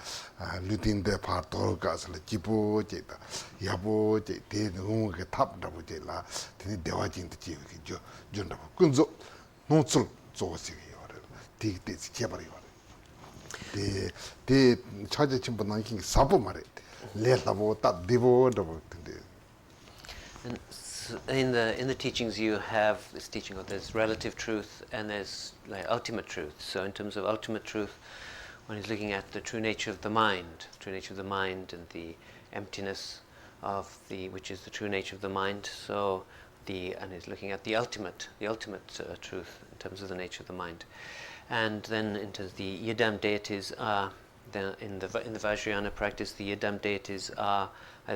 lutinda parto gasla jibo jeta yabo je te ngu ke tap da buje la te dewa jing de ji ke jo jonda kunzo nonsul zo se yore ti te chebari yore te chaje chimbo nang king sapo mare le labo ta dibo da And in the teachings you have this teaching of there's relative truth and there's like ultimate truth. So in terms of ultimate truth, one is looking at the true nature of the mind, and the emptiness of which is the true nature of the mind. So and is looking at the ultimate truth in terms of the nature of the mind, and then into the yidam deities are in the Vajrayana practice. The yidam deities are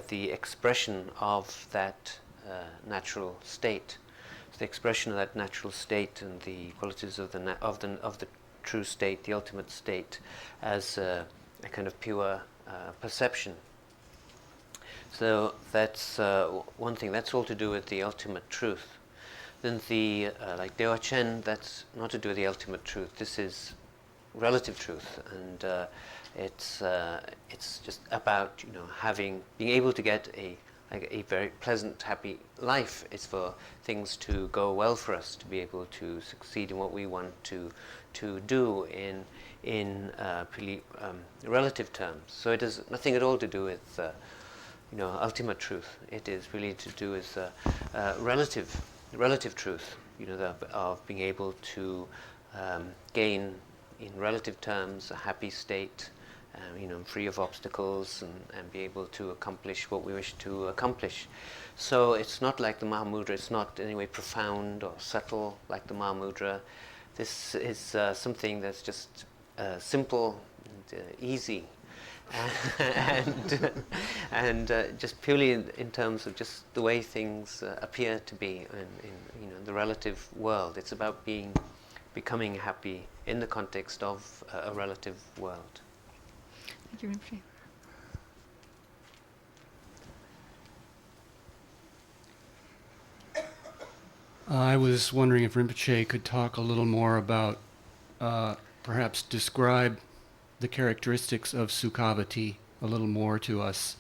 the expression of that natural state. So the expression of that natural state and the qualities of the true state, the ultimate state, as a kind of pure perception. So that's one thing. That's all to do with the ultimate truth. Then the like Dewa Chen, that's not to do with the ultimate truth. This is relative truth, and it's just about being able to get a very pleasant, happy life. It's for things to go well for us, to be able to succeed in what we want to do in pretty relative terms. So it has nothing at all to do with ultimate truth. It is really to do with relative truth. Of being able to gain in relative terms a happy state. Free of obstacles and be able to accomplish what we wish to accomplish. So it's not like the Mahamudra, it's not in any way profound or subtle like the Mahamudra. This is something that's just simple and easy and just purely in terms of just the way things appear to be in the relative world. It's about becoming happy in the context of a relative world. Thank you, Rinpoche. I was wondering if Rinpoche could talk a little more about, perhaps describe the characteristics of Sukhavati a little more to us,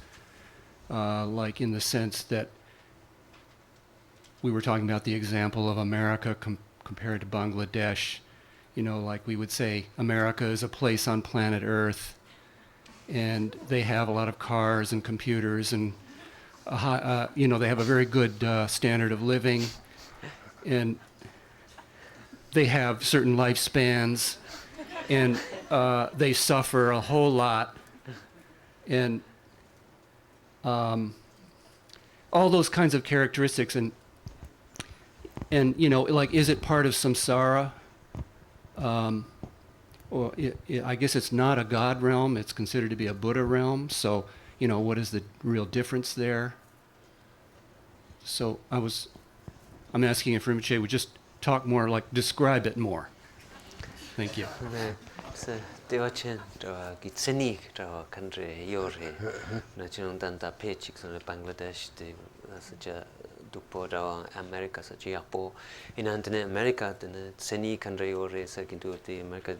like in the sense that we were talking about the example of America compared to Bangladesh. Like we would say America is a place on planet Earth, and they have a lot of cars and computers and they have a very good standard of living, and they have certain lifespans, and they suffer a whole lot, and all those kinds of characteristics, and like, is it part of samsara? Or I guess it's not a God realm, it's considered to be a Buddha realm, so, what is the real difference there? So I was I'm asking if Rinpoche would just talk more, like describe it more. Thank you. Dewa chen ki tseni country yore na chung dan ta pechik so Bangladesh de such dukpo America such yapo in antene America de tseni country yore sa ki du the America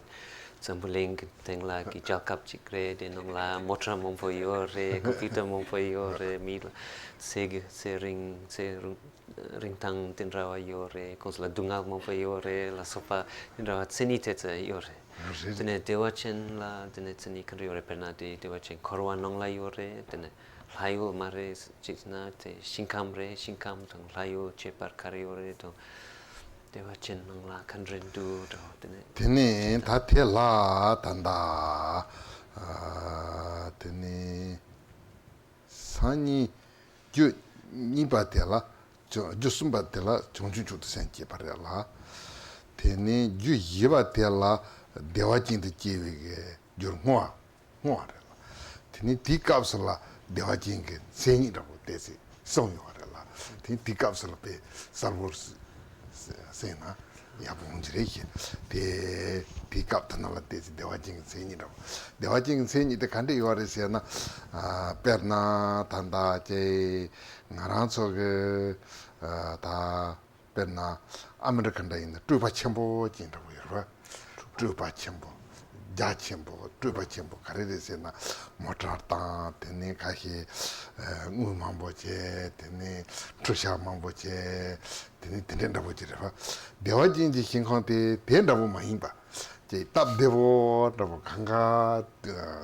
sambuling thing la ki jalkap chikre de nong la motra mong po yore computer mong po yore mi se ring tang tin rawa yore konsla dungal mong po yore la sofa tin rawa tseni te yore tene dewa chen la tene tseni kan yore perna de dewa chen korwa nong la yore tene layo mare chitna te shinkam tang layo chepar kar yore to dewa chen nong la kan rendu to tene ta te la tanda tene sani gyu nipa te la ju sumba te la chongchu chu sen che par la tene gyu yeba te la dewa jing de jewe ge jur ngwa la tene di kapsa la dewa jing ge senyi ra te se song yo la tene di kapsa la pe sarvor se na ya bong jire ge de di kapta na la te se dewa jing senyi ra dewa jing senyi de kande yo re se na per na tanda je ngarang so ge ta per na American da in tuba chembo jing ra yo drupa chenpo, ja chenpo, drupa chenpo, karede na motar tang, tene kahi ngu mambo che, tene trusha mambo che, tene tendabu che refa. Dewa jinji shinkong te tendabu mahimba. Je tab devo, rabu kanga,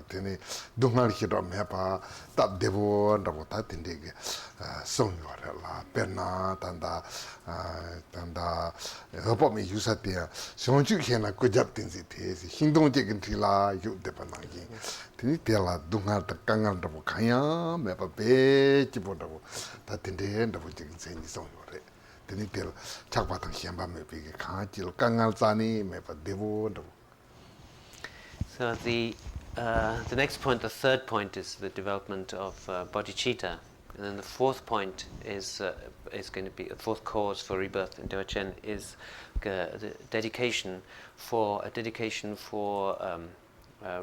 tene dungal hiro mepa, tab devo, rabu ta tende song yore la, perna, tanda, hepo me yusa te, shonchu kena kujab tenzi te, hindong jekin tila yu depa nangi. Tene te la dungal ta kangal rabu kanya, mepa pe jibo rabu, ta tende rabu jekin senji song yore. Tene te la chakpa tang hienpa mepe ke kanga jil kangal zani, mepa devo rabu. So the next point, the third point, is the development of bodhicitta, and then the fourth point is going to be the fourth cause for rebirth in Dewa Chen is the dedication for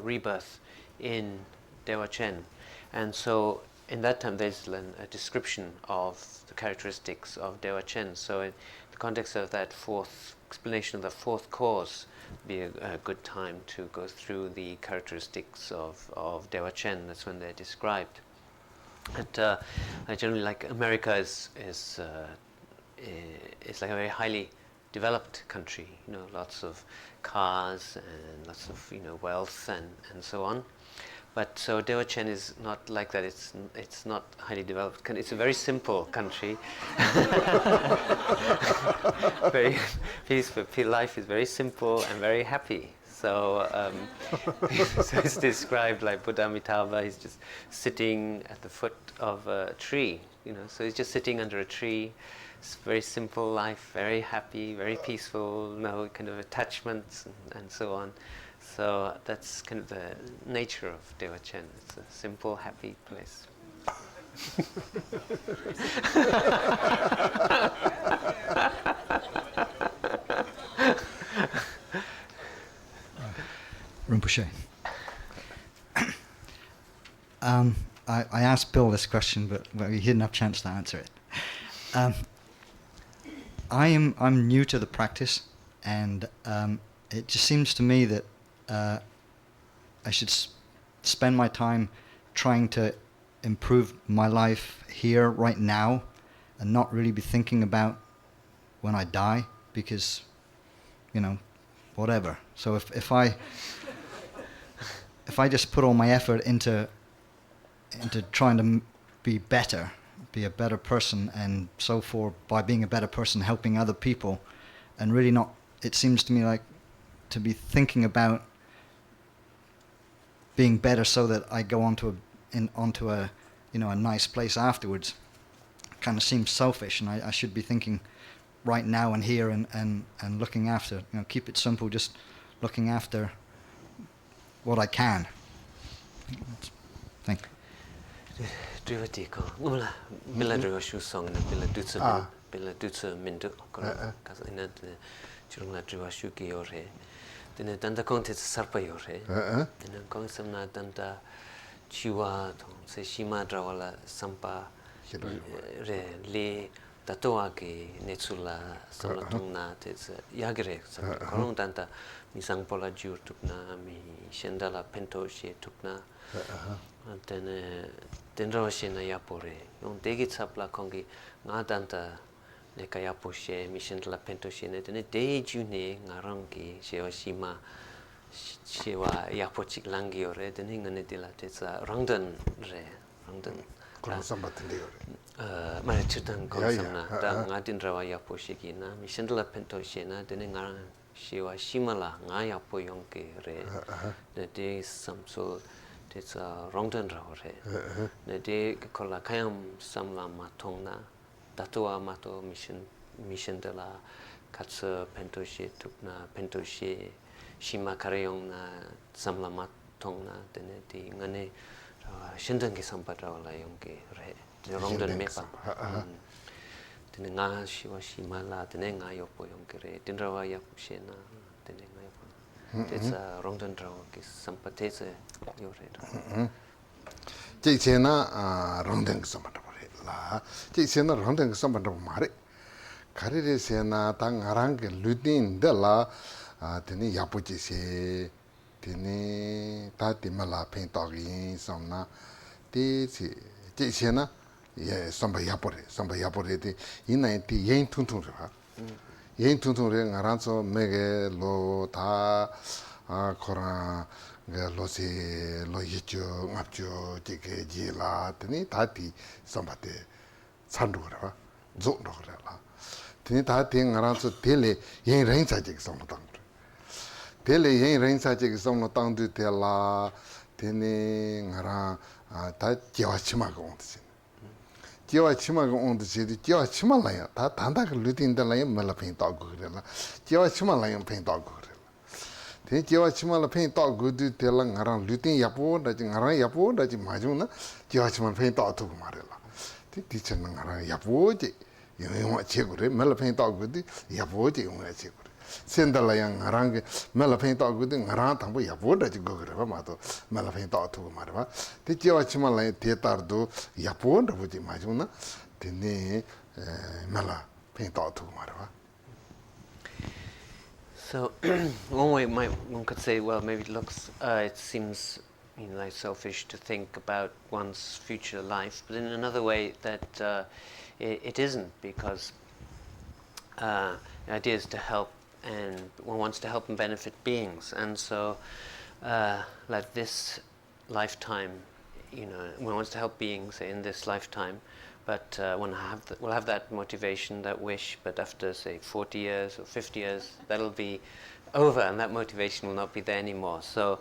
rebirth in Dewa Chen, and so in that time there's a description of the characteristics of Dewa Chen. So in the context of that fourth explanation of the fourth cause, be a good time to go through the characteristics of Dewa Chen. That's when they're described. But I generally like America is like a very highly developed country. You know, lots of cars and lots of wealth and so on. But so Dewa Chen is not like that. It's not highly developed. It's a very simple country. Very peaceful. Life is very simple and very happy. So, so it's described like Buddha Amitabha. He's just sitting at the foot of a tree. So he's just sitting under a tree. It's very simple life, very happy, very peaceful. No kind of attachments and so on. So that's kind of the nature of Dewa Chen. It's a simple, happy place. Rinpoche. I asked Bill this question, but he didn't have a chance to answer it. I'm new to the practice, and it just seems to me that I should spend my time trying to improve my life here, right now, and not really be thinking about when I die, because, whatever. So if I just put all my effort into trying to be better, be a better person, and so forth, by being a better person, helping other people, and really not, it seems to me like to be thinking about being better so that I go onto a nice place afterwards, kind of seems selfish, and I should be thinking right now and here and looking after, keep it simple, just looking after what I can. Thank you. pela dutsa mindu kora kasa ina churungla driwa shuki yore tene tanda konte sarpa yore ina kong samna tanda chiwa tong se shima drawala sampa re le tatoa ke netsula samla tongna te yagre korong tanda misang pola jur tukna mi shendala pento she tukna tene tenrawa she na yapore yon degi tsapla kongi nga tanda neka yapo she mi shendala pento she ne tene dei june nga rangi shewa shima shewa yapo chik langi yore tene ngane dila tetsa rangdan re rangdan 그런 sambatinde yore mara chirtang konsamna ta nga tenrawa yapo she ki na mi shendala pento she na tene nga rang shewa shimala nga yapo yonke re de samsul tetsa rangdan raho re de kola kayam samla matongna datua mato mission de la katsa pentoshe tukna pentoshe shima karayong na samla matongna tene di ngane shindan ki sampatra wala yongke re de rongdan mepa tene nga shiwa shima la tene nga yopo yongke re tinrawa yapu shena tene nga yopo tetsa rongdan rawa ki sampatese yore 제체나 롱댕 섬한다 버래 라 제체나 롱댕 섬한다 말에 가리레세나 당 아랑게 루딘데라 되니 야포지세 되니 다티말라 펜토기 섬나 데시 제체나 예 섬바 야포레데 이나이티 예인 퉁퉁라 예인 퉁퉁레 나란서 메게 로다 코라 로세 로이죠 앞죠 되게 지라 되니 다티 섬바데 산도라 좀도라 되니 다티 나라서 텔레 예 렌사직 섬당 텔레 예 렌사직 섬노 땅도 텔라 되니 나라 다 지와치마가 온듯이 지와치마가 온듯이 지와치마라야 다 단다가 루틴달라야 말라핀 따고 그래라 지와치마라야 핀 따고 그래 제와 치마라 펜 따고도 tellang ngarang lutin yapo daji ngarang yapo daji majuna jewa chimal pen ta tu marela ti teacher ngarang yapo je yong chegure mel pen tagodo yapo je yong chegure sendala yang ngarang mel pen tagodo ngarang tambo yapo daji gogre ba mato mel pen ta tu mareba ti jewa chimal te tardo yapo daji je majuna tene mel pen ta tu mareba. So one way one could say, well, maybe it seems like selfish to think about one's future life, but in another way that it isn't, because the idea is to help, and one wants to help and benefit beings, and so like this lifetime, one wants to help beings in this lifetime. But one will have that motivation, that wish, but after, say, 40 years or 50 years, that'll be over, and that motivation will not be there anymore. So,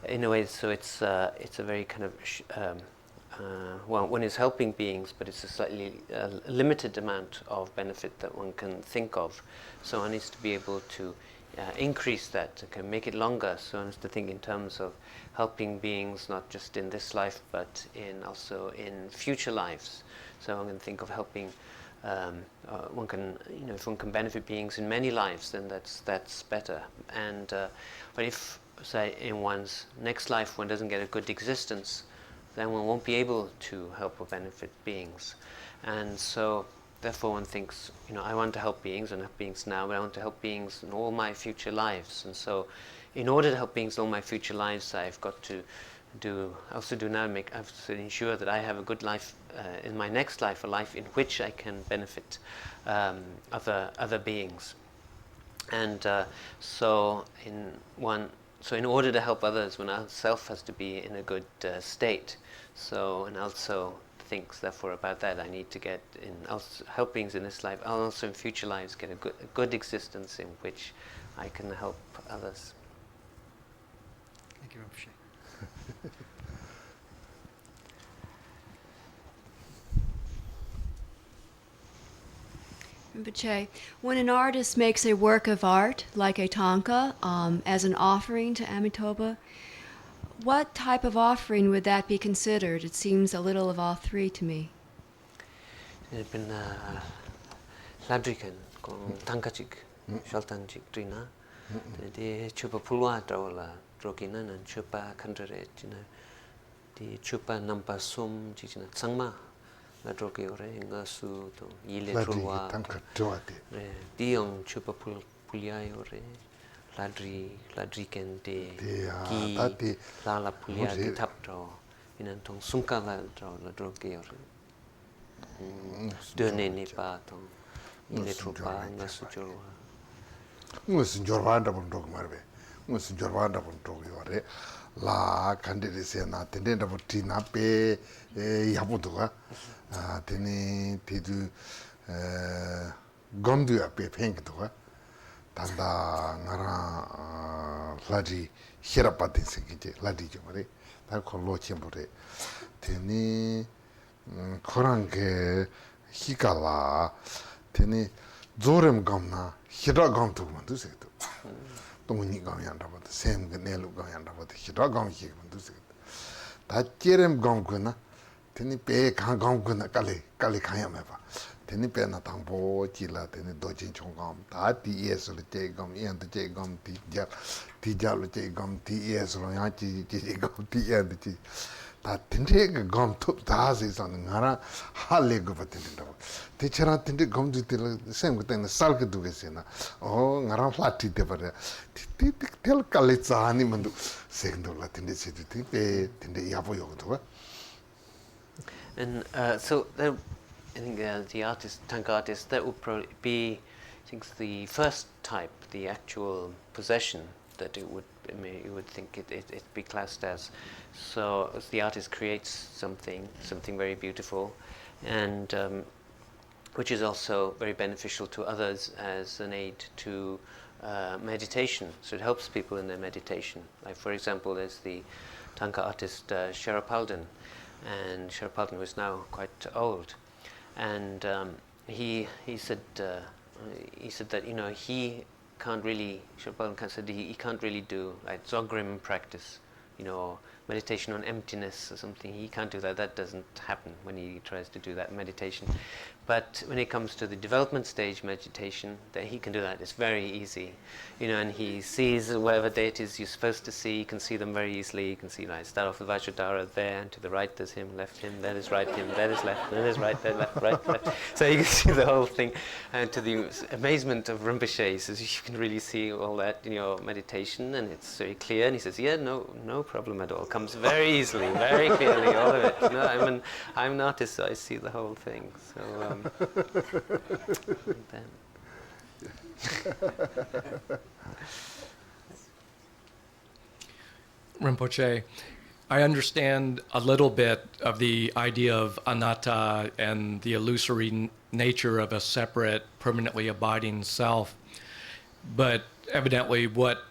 in a way, it's a very kind of one is helping beings, but it's a slightly limited amount of benefit that one can think of. So one needs to be able to increase that, can make it longer. So one has to think in terms of helping beings, not just in this life, but also in future lives. So one can think of helping. One can, if one can benefit beings in many lives, then that's better. And but if, say, in one's next life one doesn't get a good existence, then one won't be able to help or benefit beings. And so, therefore, one thinks, I want to help beings and help beings now, but I want to help beings in all my future lives. And so, in order to help beings in all my future lives, I've got to I have to ensure that I have a good life in my next life, a life in which I can benefit other beings. And so in order to help others, one self has to be in a good state. So, and also thinks therefore about that, I need to get help beings in this life, I'll also in future lives get a good existence in which I can help others. Thank you, Rinpoche. Rinpoche, when an artist makes a work of art, like a tanka, as an offering to Amitabha, what type of offering would that be considered? It seems a little of all three to me. ladrikan kong tangkachik shaltanchik trina de chupa pulwa la drokina nan chupa kandare china di chupa nampa sum chichina tsangma la droke ore nga su to yile trulwa di yong chupa pulya ore ladriken de ki la pulya di tapto inan tong sumka la droke ore döne ni pa tong yile trupa nga su chulwa 무슨 jorvanda pun tok marbe musun jorvanda pun tok yore la kandide se na tendenda puti na pe yabuduga tene tidu gondu ya pe pengduga tanda ngara ladi hirapati sekije ladi jomare ta kollo chembure tene korange hikala tene zorem gamna hira gam tu man tu se tu tongni gam yan da ba sem ge ne lu gam yan da ba hira gam hi man tu se ta cherem gam ko na teni pe ka gam ko na kale khaya me ba teni pe na tang bo chi la teni do chin chong gam ta ti yes le che gam yan de che gam ti ja le che gam ti yes lo ya chi gam ti yan de chi 다 텐데가 검톱 다 세상 나라 할레고 버티는다. 대체라 텐데 검지들 샘 그때는 살게 두겠으나 나라 플라티 되버려. 텔 칼리자 아니면 생돌라 텐데 세디 텐데 야보요도. And so I think the artist, tanka artist, that would probably be, I think, the first type, the actual possession that it would, you would think it'd be classed as. So as the artist creates something very beautiful, and which is also very beneficial to others as an aid to meditation. So it helps people in their meditation. Like, for example, there's the tanka artist Sherapalden, and Sherapalden was now quite old, and he said that he can't really, Sherapalden said he can't really do like Dzogrim practice, meditation on emptiness or something. He can't do that. That doesn't happen when he tries to do that meditation. But when it comes to the development stage meditation, that he can do that. It's very easy, and he sees whatever deities you're supposed to see. You can see them very easily. You can see, like, start off with Vajradhara there, and to the right there's him, left him, there is right him, there is left, there is right, there left, right, left. So you can see the whole thing. And to the amazement of Rinpoche, he says, you can really see all that in your meditation, and it's very clear. And he says, yeah, no problem at all. Comes very easily, very clearly, all of it. I'm an artist, so I see the whole thing. So. Rinpoche, I understand a little bit of the idea of anatta and the illusory nature of a separate, permanently abiding self, but evidently what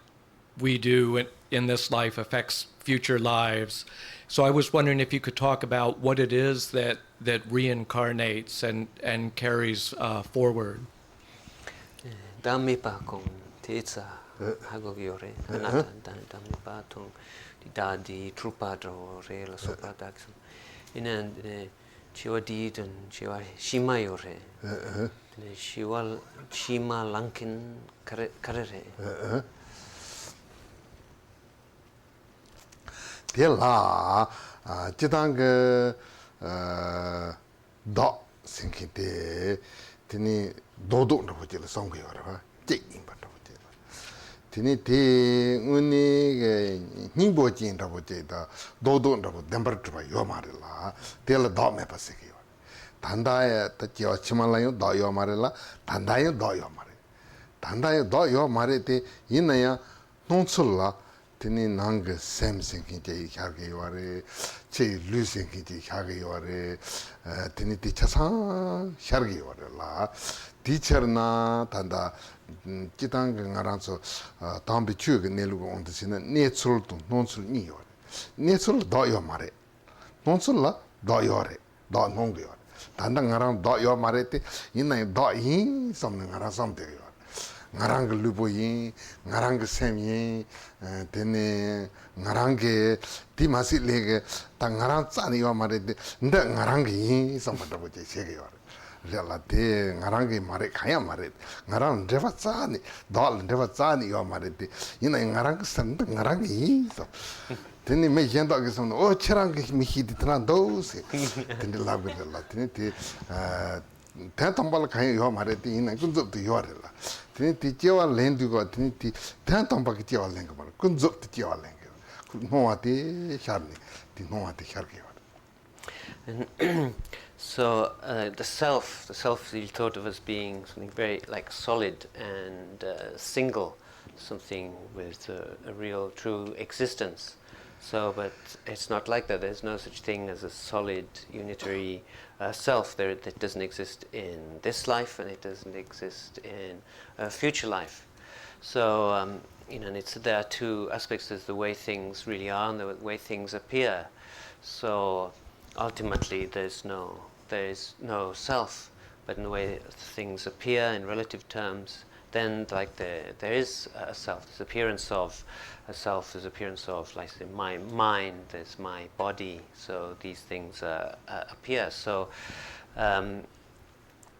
we do in this life affects future lives. So I was wondering if you could talk about what it is that reincarnates and carries forward. Dhammipa kong teitsa hagogyore anatta dhammipa tong dadi trupadro re la sopadaksan inan chiwa didun chiwa shimayore chiwa shima lankin karere. Tela jitang da sinkite tini dodo na bojela song yo ra che yin ba bojela tini te uni ge nimbo jin da bojeda dodo na bo dembar ba yo marela tela da me pa se yo tanda ya ta chi chimala yo da yo marela tanda yo da yo mare te inaya nonsulla tini nang sem sinking je hyage yore che lu sinking je hyage yore tini ti chasan hyage yore la teacher na tanda kitang ngaranso tambi chu ge nelu on de sina netsul to nonsul ni yore netsul do yo mare nonsul la do yore do nong yore tanda ngarang do yo mare te inna do yin som ngarang som de yore ngarang luboyin ngarang semyin tene ngarang di masile ta ngarang tsani yo mare de nda ngarang yin samada boje sege yo relate ngarangi mare kaya mare ngarang deva tsani dal deva tsani yo mare te ina ngarang sand ngarangi so teni me yenda ke son o cherang ke mi hidi tran dose teni labe la teni te ten tombal kaya yo mare te ina kunzup te yo rela teni te jewa lendu go teni te ten tombal ke jewa lenga mare kunzup te jewa lenga noa te sharni te noa te sharge And so the self is thought of as being something very like solid and single, something with a real true existence. So, but it's not like that. There's no such thing as a solid unitary self. That doesn't exist in this life, and it doesn't exist in future life. So, and there are two aspects: there's the way things really are, and the way things appear. So, ultimately, there is no self, but in the way things appear in relative terms, then like there is a self. There's appearance of a self. There's appearance of, like say, my mind. There's my body. So these things appear. So.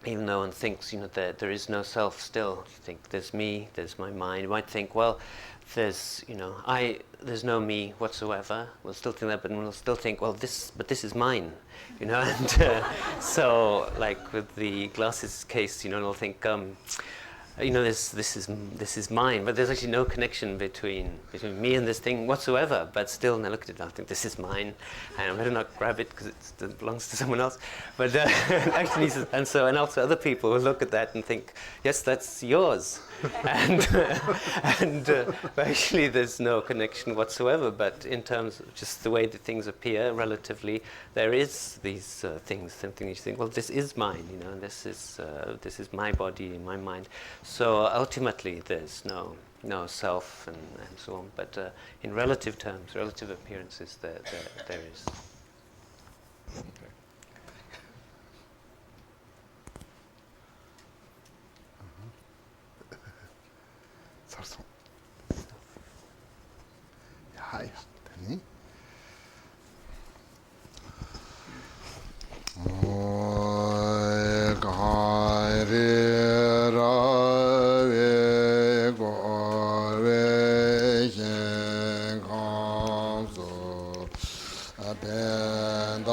Even though one thinks, that there is no self still, you think there's me, there's my mind. You might think, well, there's no me whatsoever. We'll still think that, but we'll still think, well, this is mine, And so, like with the glasses case, we'll think, this is mine, but there's actually no connection between me and this thing whatsoever. But still, when I look at it, I think this is mine, and I better not grab it because it belongs to someone else. But actually, and also other people will look at that and think, yes, that's yours, and actually there's no connection whatsoever. But in terms of just the way that things appear relatively, there is these things. Something you think, well, this is mine, and this is my body, my mind. So ultimately, there's no self and so on. But in relative terms, relative appearances, there is. Hi, Danny. Ben